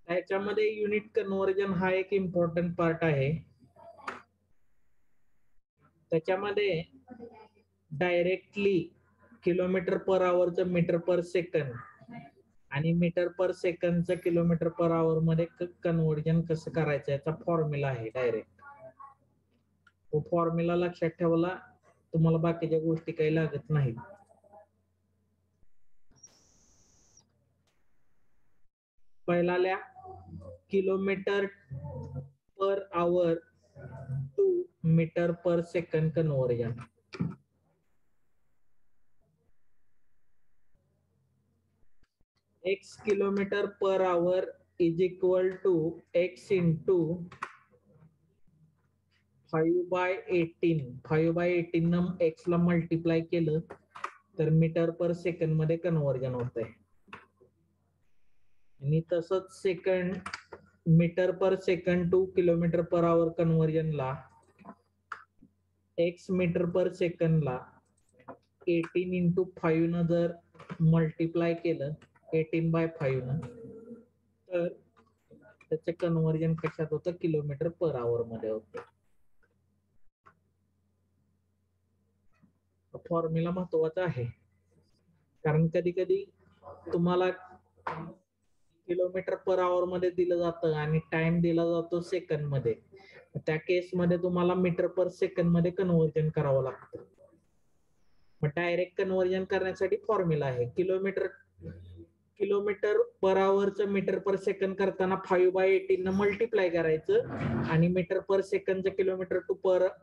त्याच्यामध्ये युनिट कन्व्हर्जन हा एक इम्पॉर्टंट पार्ट आहे. त्याच्यामध्ये डायरेक्टली किलोमीटर पर आवरचं मीटर पर सेकंड आणि मीटर पर सेकंडचं किलोमीटर पर आवर मध्ये कन्व्हर्जन कसं करायचं याचा फॉर्म्युला आहे डायरेक्ट. तो फॉर्म्युला लक्षात ठेवला तुम्हाला बाकीच्या गोष्टी काही लागत नाहीत. पहिला kilometre per hour to metre per second conversion. x kilometre per hour is equal to x into 5/18. 5/18 न x ला मल्टिप्लाय केलं तर मीटर पर सेकंड मध्ये कन्व्हर्जन होत आहे. आणि तसंच second metre per second to kilometre per hour कन्व्हर्जनला x मीटर पर सेकंडला 18 इंटू 5 न जर मल्टिप्लाय केलं 18/5 न तर त्याचे कन्व्हर्जन कशात होतं किलोमीटर पर आवर मध्ये होतं. फॉर्म्युला महत्वाचा आहे कारण कधी कधी तुम्हाला किलोमीटर पर आवर मध्ये दिलं जातं आणि टाइम दिला जातो सेकंड मध्ये. त्या केस मध्ये तुम्हाला मीटर पर सेकंड मध्ये कन्व्हर्जन करावं लागतं. मग डायरेक्ट कन्व्हर्जन करण्यासाठी फॉर्म्युला आहे. किलोमीटर पर आवरचं मीटर पर सेकंड करताना 5/18 न मल्टिप्लाय करायचं आणि मीटर पर सेकंडचं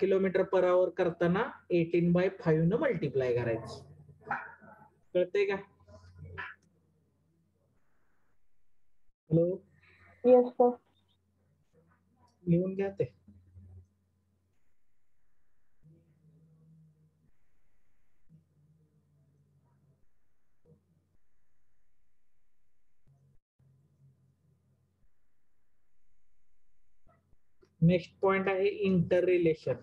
किलोमीटर पर आवर करताना 18/5 न मल्टिप्लाय करायचं. कळतंय का? हॅलो. Yes sir. लिहून घ्या ते. नेक्स्ट पॉइंट आहे inter relation.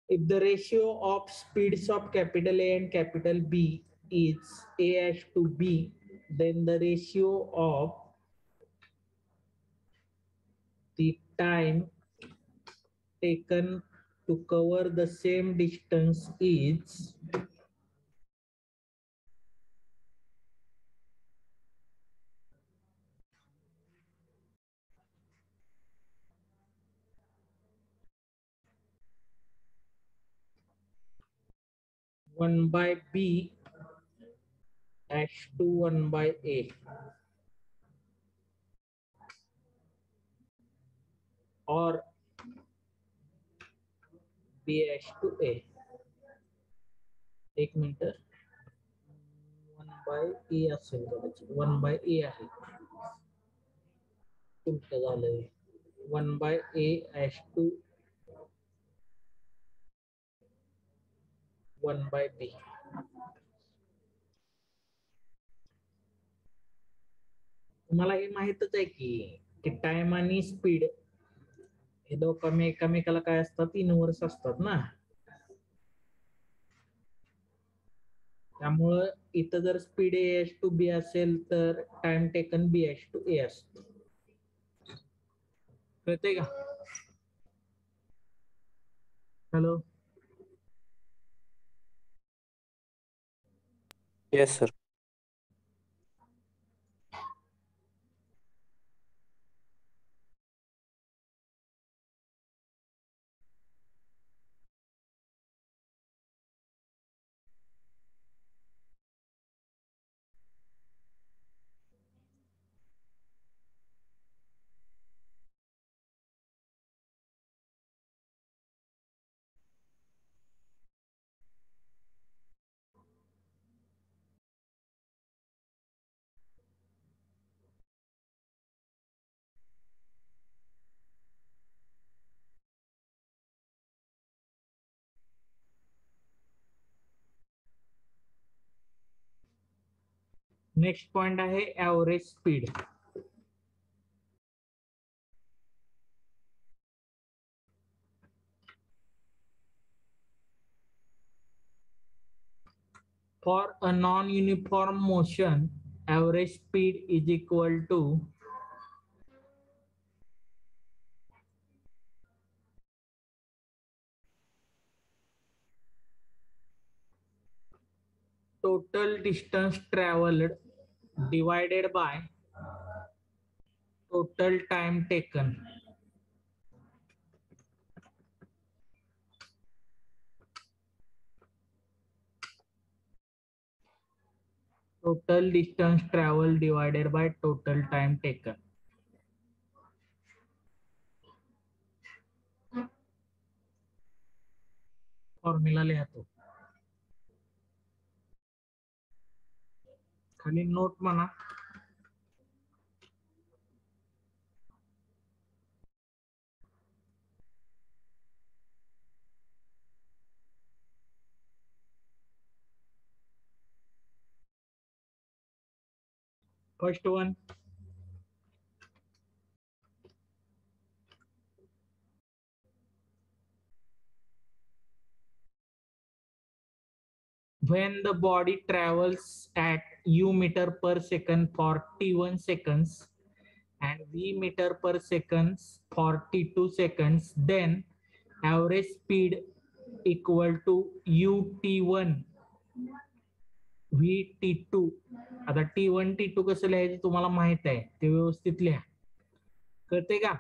If the ratio of speeds of capital A and capital B is A:B, then the ratio of the time taken to cover the same distance is one by B to 1/A. or B to A. एक minute. 1/A असेल कदाचित. 1/A आहे. उलट झालंय. 1/A to 1/B. तुम्हाला हे माहितच आहे की टाइम आणि स्पीड हे दोघं एकामेकाला काय असतात इनव्हर्स असतात ना. त्यामुळं इथं जर स्पीड A to B असेल तर time taken B to A असतो. कळतंय का? Hello. Yes sir. Next point आहे average speed. For a non-uniform motion, average speed is equal to total distance traveled divided by total time taken. Total distance traveled divided by total time taken. Formula लिहतो. खाली note म्हणा. First one, when the body travels at u meter per second for t1 seconds and v meter per seconds for t2 seconds, then average speed equal to ut1 vt2. आता t1 t2 कसं लिहायचं तुम्हाला माहित आहे, ते व्यवस्थित लिहा. कळते का?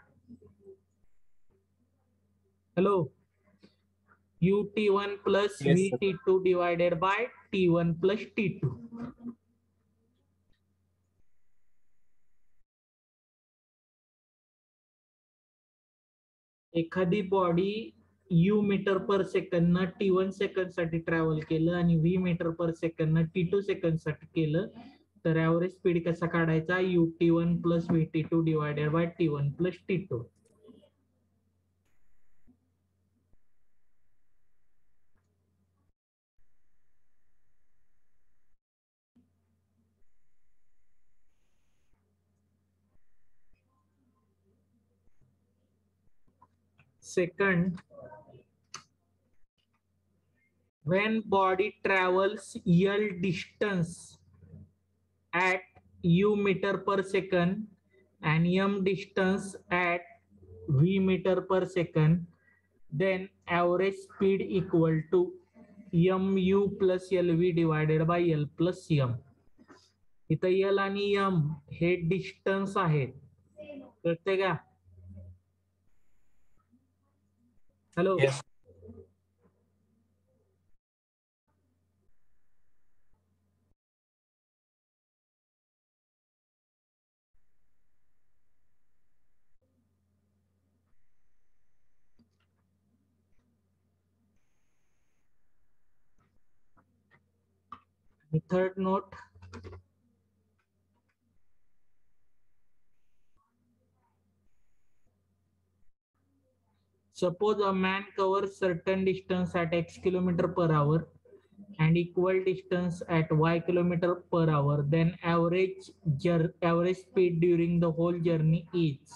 Hello. ut1 plus Yes, sir. vt2 divided by t1 plus t2. एखादी body u metre per second न t1 सेकंड साठी ट्रॅव्हल केलं आणि v मीटर पर सेकंड न t2 सेकंड साठी केलं, तर ऍव्हरेज स्पीड कसा काढायचा? ut1 plus vt2 divided by t1 plus t2. Second, when body travels L distance at u meter per second and m distance at v meter per second, then average speed equal to mu plus lv divided by l plus m. इथं L आणि M हे distance आहेत, कळते का? Hello. Yes. Third note, suppose a man covers certain distance at x kilometer per hour and equal distance at y kilometer per hour, then average speed during the whole journey is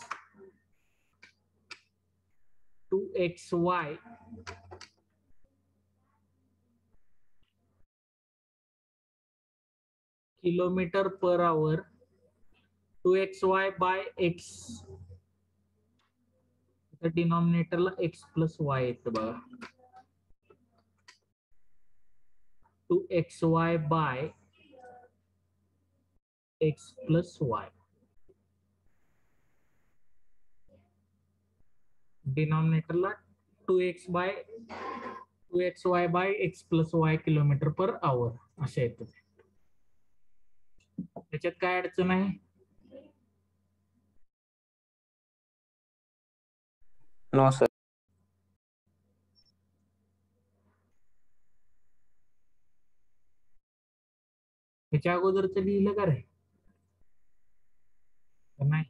2xy kilometer per hour 2xy by x. डिनॉमिनेटरला x plus y येतं बघा. 2xy by x plus y. डिनॉमिनेटरला 2xy by x plus y kilometre per आवर असं येतं. त्याच्यात काय अडचण आहे? No, sir. त्याच्या अगोदरच लिहिलं का रे? नाही.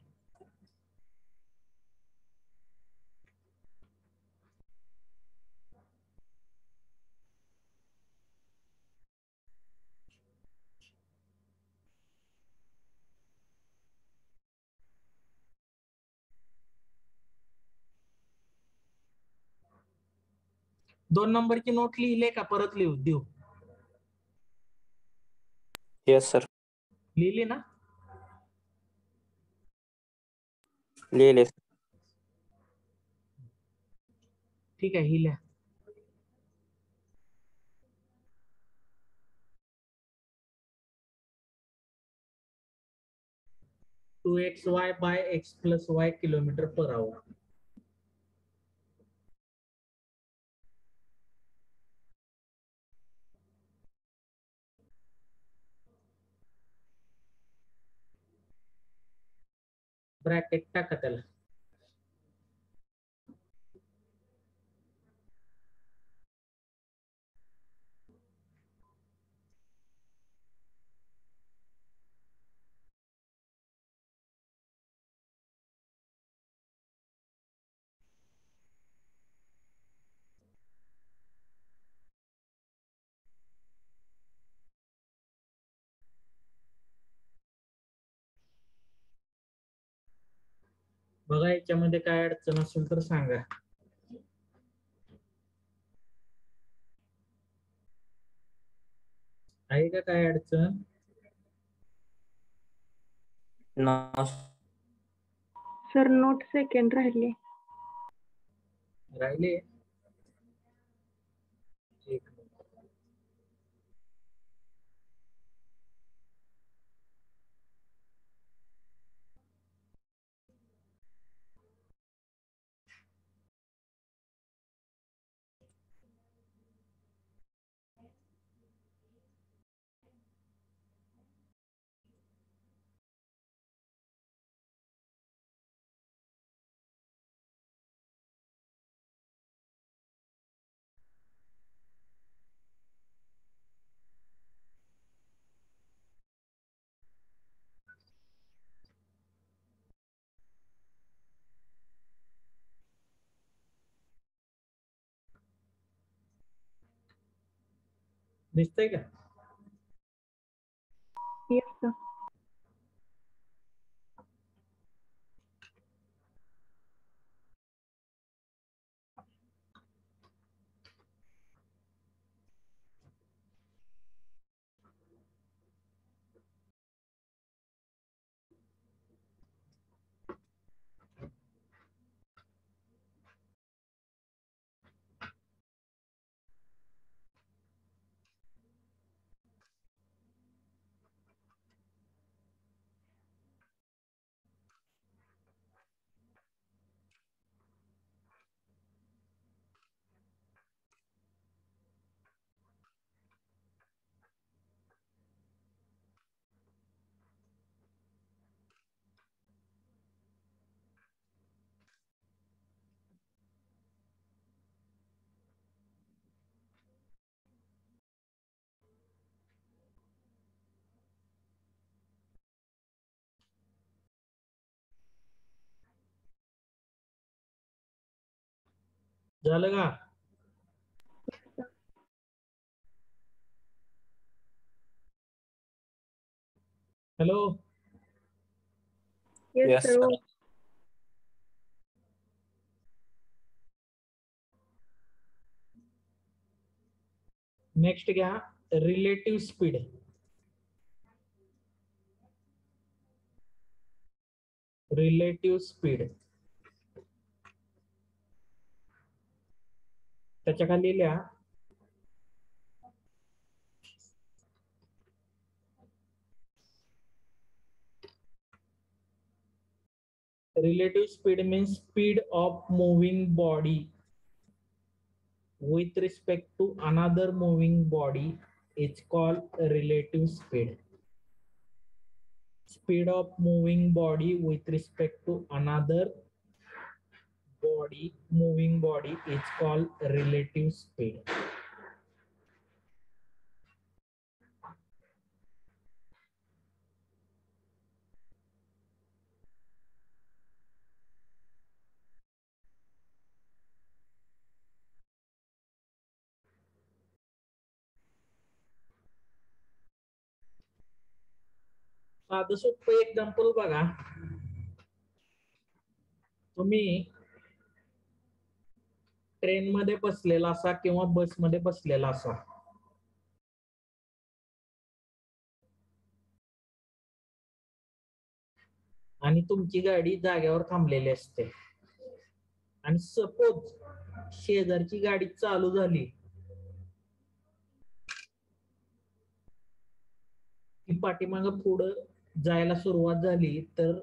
2 नंबरची नोट लिहिले का परत लिहू देऊ? Yes sir. लिहिली ना? लिहिले. ठीक आहे, ही लिहा. 2xy by x plus y km/h. Bracket टाका त्याला. बघा याच्यामध्ये काय अडचण असेल तर सांगा. आहे का काय अडचण? सर नोट सेकंड राहिले. राहिले? एक मिनिट. दिसतंय का? Yes sir. झालं का? Hello. Yes yes sir. Sir. Next घ्या रिलेटिव्ह स्पीड. रिलेटिव्ह स्पीड त्याच्या खाली लिहा relative speed means speed of moving body with respect to another moving body is called relative speed. Speed of moving body with respect to another moving body is called relative speed. साधं सोपं example बघा. तुम्ही train मध्ये बसलेला असा किंवा बस मध्ये बसलेला असा. आणि तुमची गाडी जागेवर थांबलेली असते आणि सपोज शेजारची गाडी चालू झाली, ती पाठीमागं पुढं जायला सुरुवात झाली, तर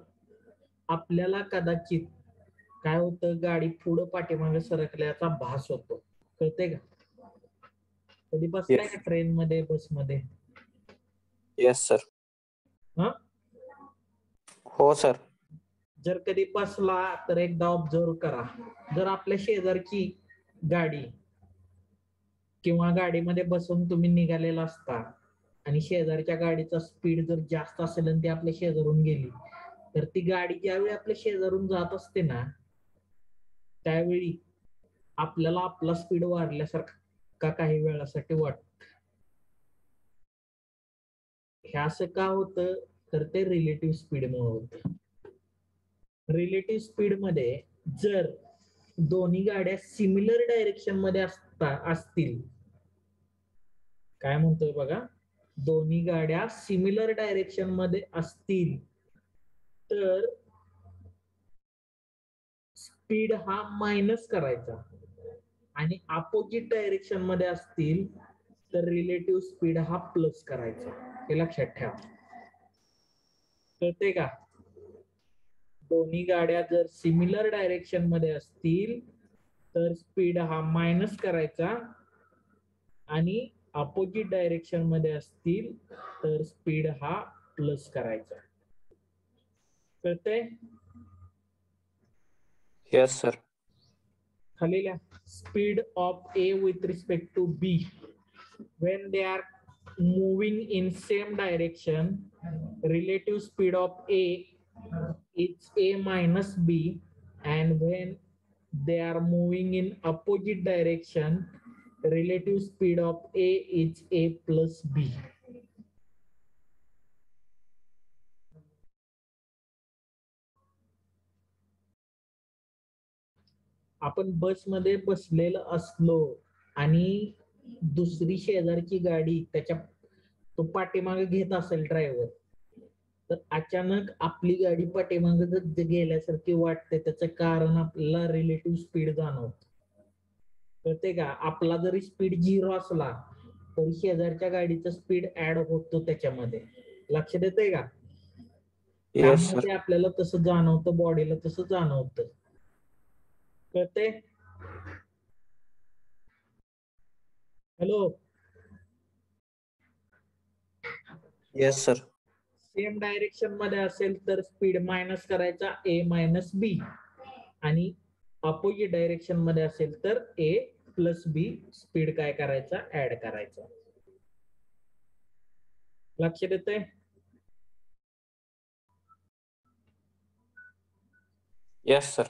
आपल्याला कदाचित काय होतं, गाडी पुढं पाठीमागे सरकल्याचा भास होतो. कळते का? कधी बसलाय का ट्रेन मध्ये, बस मध्ये? Yes sir. हा, हो सर. जर कधी बसला तर एकदा ऑब्झर्व करा. जर आपल्या शेजारची गाडी किंवा गाडीमध्ये बसून तुम्ही निघालेला असता आणि शेजारच्या गाडीचा स्पीड जर जास्त असेल आणि ती आपल्या शेजारून गेली, तर ती गाडी ज्यावेळी आपल्या शेजारून जात असते ना, त्यावेळी आपल्याला आपला स्पीड वाढल्यासारखा काही वेळासाठी वाटत. हे असं का होतं, तर ते रिलेटिव्ह स्पीडमुळे होतं. रिलेटिव्ह स्पीड मध्ये जर दोन्ही गाड्या सिमिलर डायरेक्शन मध्ये असतील, काय म्हणतोय बघा, दोन्ही गाड्या सिमिलर डायरेक्शन मध्ये असतील तर स्पीड हा मायनस करायचा, आणि अपोजिट डायरेक्शन मध्ये असतील तर रिलेटिव्ह स्पीड हा प्लस करायचा. हे लक्षात ठेवा. कळते का? दोन्ही गाड्या जर सिमिलर डायरेक्शन मध्ये असतील तर स्पीड हा मायनस करायचा, आणि अपोजिट डायरेक्शन मध्ये असतील तर स्पीड हा प्लस करायचा. कळतंय? Yes sir. खाली लिहा, speed of a with respect to b when they are moving in same direction, relative speed of A is A minus B, and when they are moving in opposite direction, relative speed of A is A plus B. आपण बस मध्ये बसलेलं असलो आणि दुसरी शेजारची गाडी त्याच्या तो पाठीमागे घेत असेल ड्रायव्हर, तर अचानक आपली गाडी पाठीमागे जर गेल्यासारखी वाटते, त्याचं कारण आपल्याला रिलेटिव्ह स्पीड जाणवत. कळते का? आपला जरी स्पीड 0 असला तरी शेजारच्या गाडीचा स्पीड ऍड होतो त्याच्यामध्ये. लक्ष देते का? येस त्यामुळे सर. ते आपल्याला तसं जाणवतं, बॉडीला तसं जाणवतं. कळते? Hello, yes sir. Same direction मध्ये असेल तर स्पीड मायनस करायचा, ए मायनस बी, आणि अपोजिट डायरेक्शन मध्ये असेल तर ए प्लस बी स्पीड काय करायचा, ऍड करायचा. लक्ष देते? Yes sir.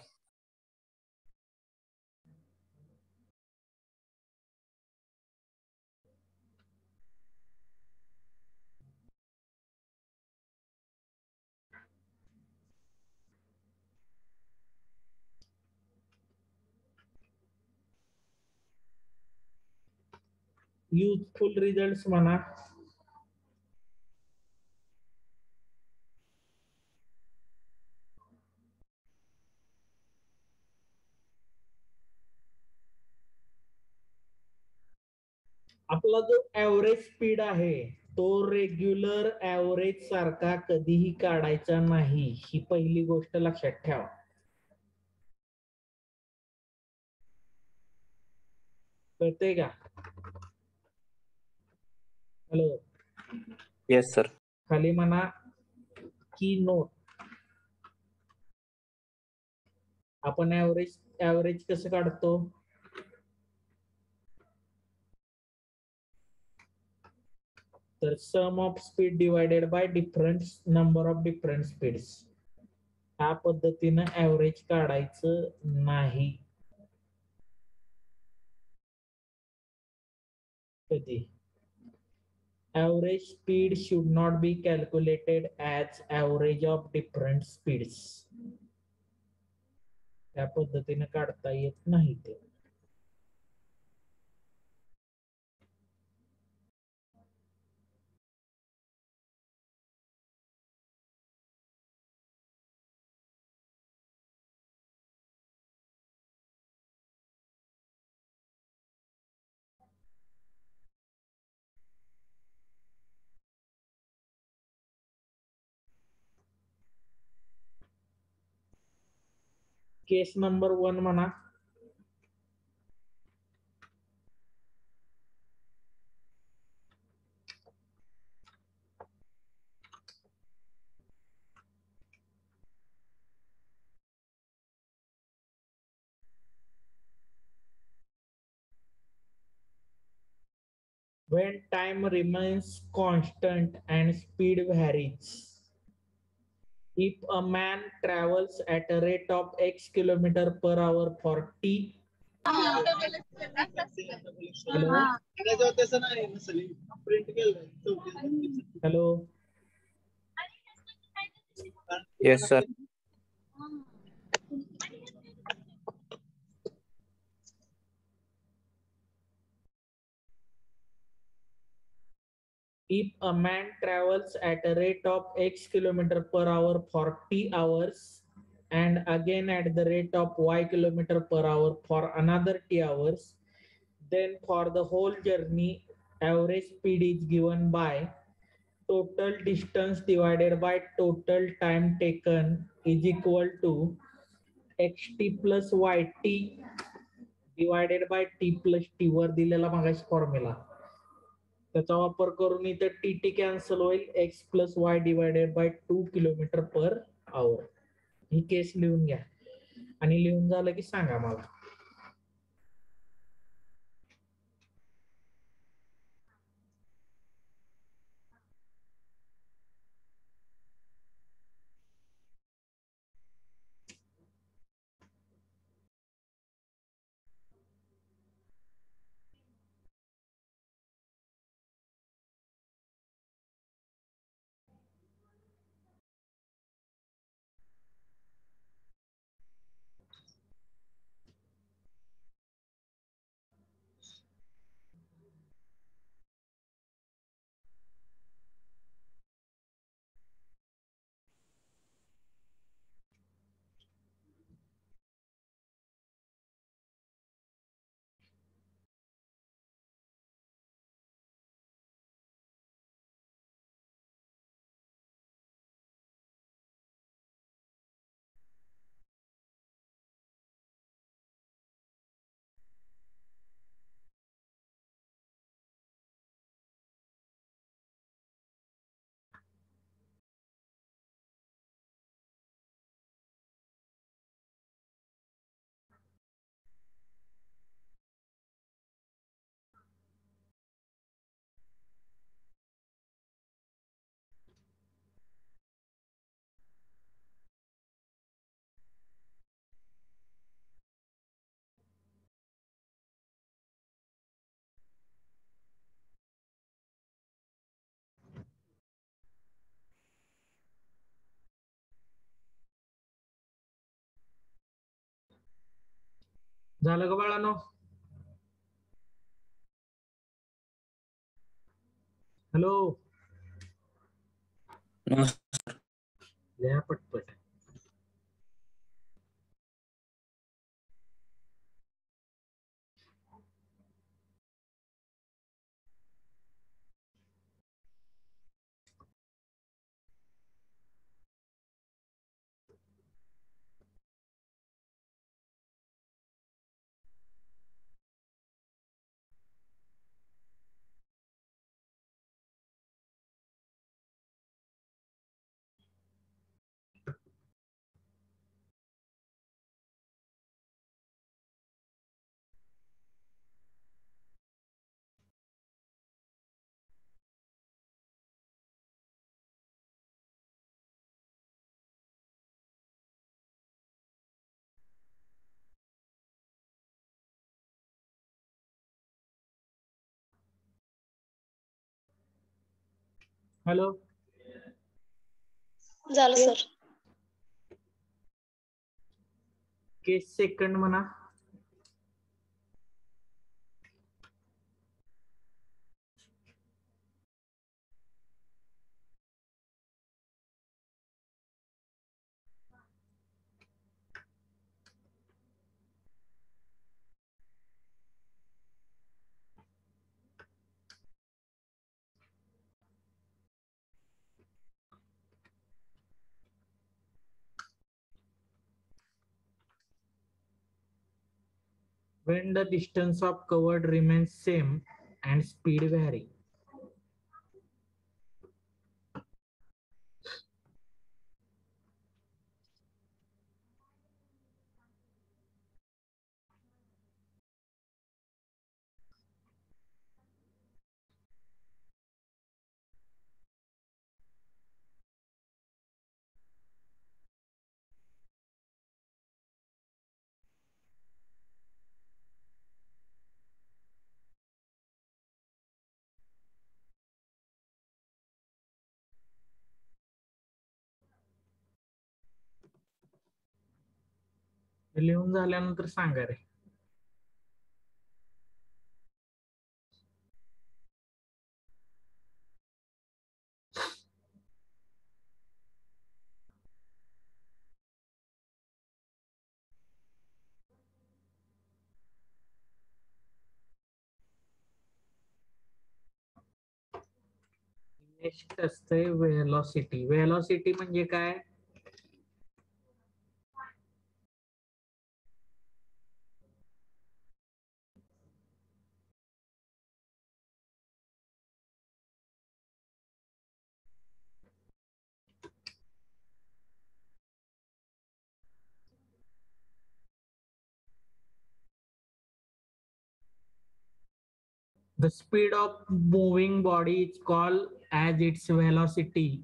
युजफुल रिझल्ट म्हणा. आपला जो ऍव्हरेज स्पीड आहे तो रेग्युलर ऍव्हरेज सारखा कधीही काढायचा नाही, ही पहिली गोष्ट लक्षात ठेवा. कळतंय का? Hello, yes sir. खाली म्हणा की नोट. आपण ऍव्हरेज कसं काढतो? तर sum of speed divided by different number of different speeds, ह्या पद्धतीनं ऍव्हरेज काढायचं नाही कधी. Average speed should not be calculated as average of different speeds. त्या पद्धतीने काढता येत नाही ते. केस नंबर 1 म्हणा. When time remains constant and speed varies. If a man travels at a rate of x kilometer per hour for t. Hello. Hello. Yes sir. If a man travels at a rate of x kilometer per hour for t hours and again at the rate of y kilometer per hour for another t hours, then for the whole journey average speed is given by total distance divided by total time taken is equal to xt plus yt divided by t plus t वर दिलेला मागाशी formula. त्याचा वापर करून इथे T T cancel होईल. X plus Y divided by 2 kilometre per hour. ही case लिहून घ्या आणि लिहून झालं की सांगा मला. झालं का बाळानो? हॅलो. लिहा पटपट. हॅलो. झालं सर. केस सेकंड म्हणा. when the distance of covered remains same and speed vary. लिहून झाल्यानंतर सांगा रे. नेक्स्ट असतंय व्हेलॉसिटी. व्हेलॉसिटी म्हणजे काय? The speed of moving body is called as its velocity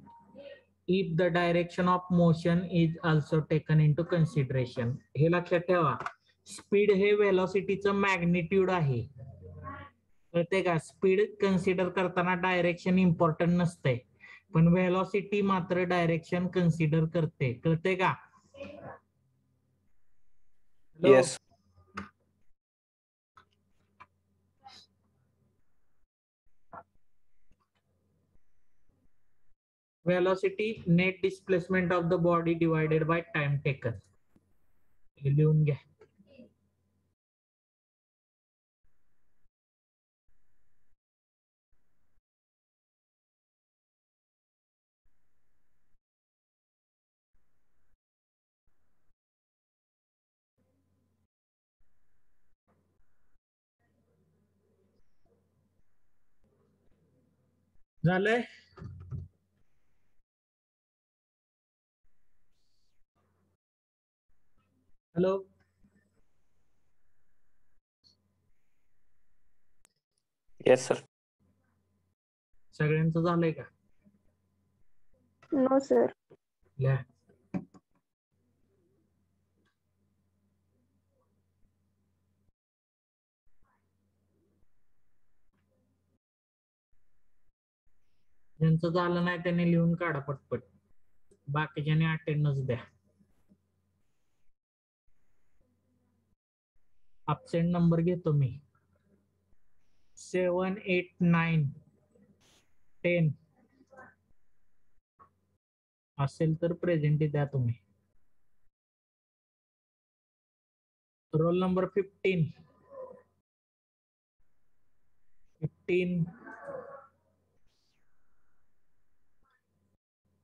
if the direction of motion is also taken into consideration. हे लक्षात ठेवा, speed हे व्हेलॉसिटीचं मॅग्निट्यूड आहे. कळते का? स्पीड कन्सिडर करताना डायरेक्शन इम्पॉर्टंट नसते, पण व्हेलॉसिटी मात्र डायरेक्शन कन्सिडर करते. कळते का? Hello? Yes. Velocity, net displacement of the body divided by time taken. हे लिहून घ्या. झालंय? हॅलो? Yes sir. सगळ्यांचं झालंय का? No sir. लिहा. ज्यांचं झालं नाही त्यांनी लिहून काढा पटपट. बाकीच्याने अटेंडन्स द्या. अब्सेंट नंबर घेतो मी. 7, 8, 9, 10 असेल तर प्रेझेंट द्या तुम्ही. रोल नंबर 15, 15,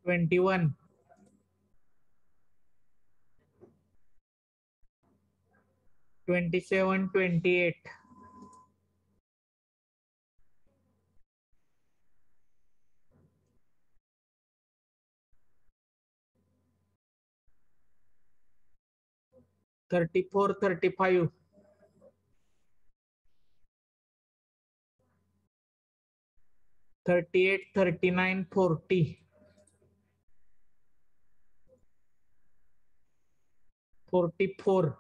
21, 27, 28, 34, 35, 38, 39, 40, 44,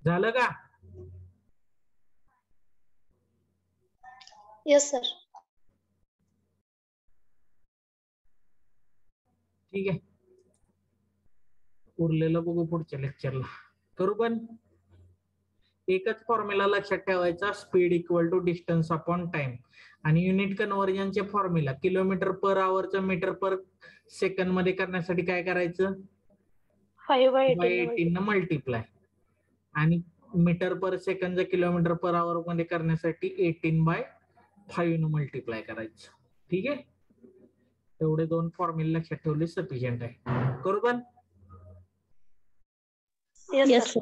झालं का? Yes sir. ठीक आहे, उरलेलं बघू पुढच्या लेक्चरला. करू पण एकच फॉर्म्युला लक्षात ठेवायचा, speed equal to distance upon time. आणि युनिट कन्व्हर्जनचे फॉर्म्युला किलोमीटर पर आवरचं मीटर पर सेकंड मध्ये करण्यासाठी काय करायचं? 5/18 न मल्टिप्लाय. आणि metre per second kilometre per hour मध्ये करण्यासाठी 18/5 न मल्टिप्लाय करायचं. ठीक आहे, तेवढे दोन फॉर्म्युला लक्षात ठेवले सफिशियंट आहे. करू पण येस सर.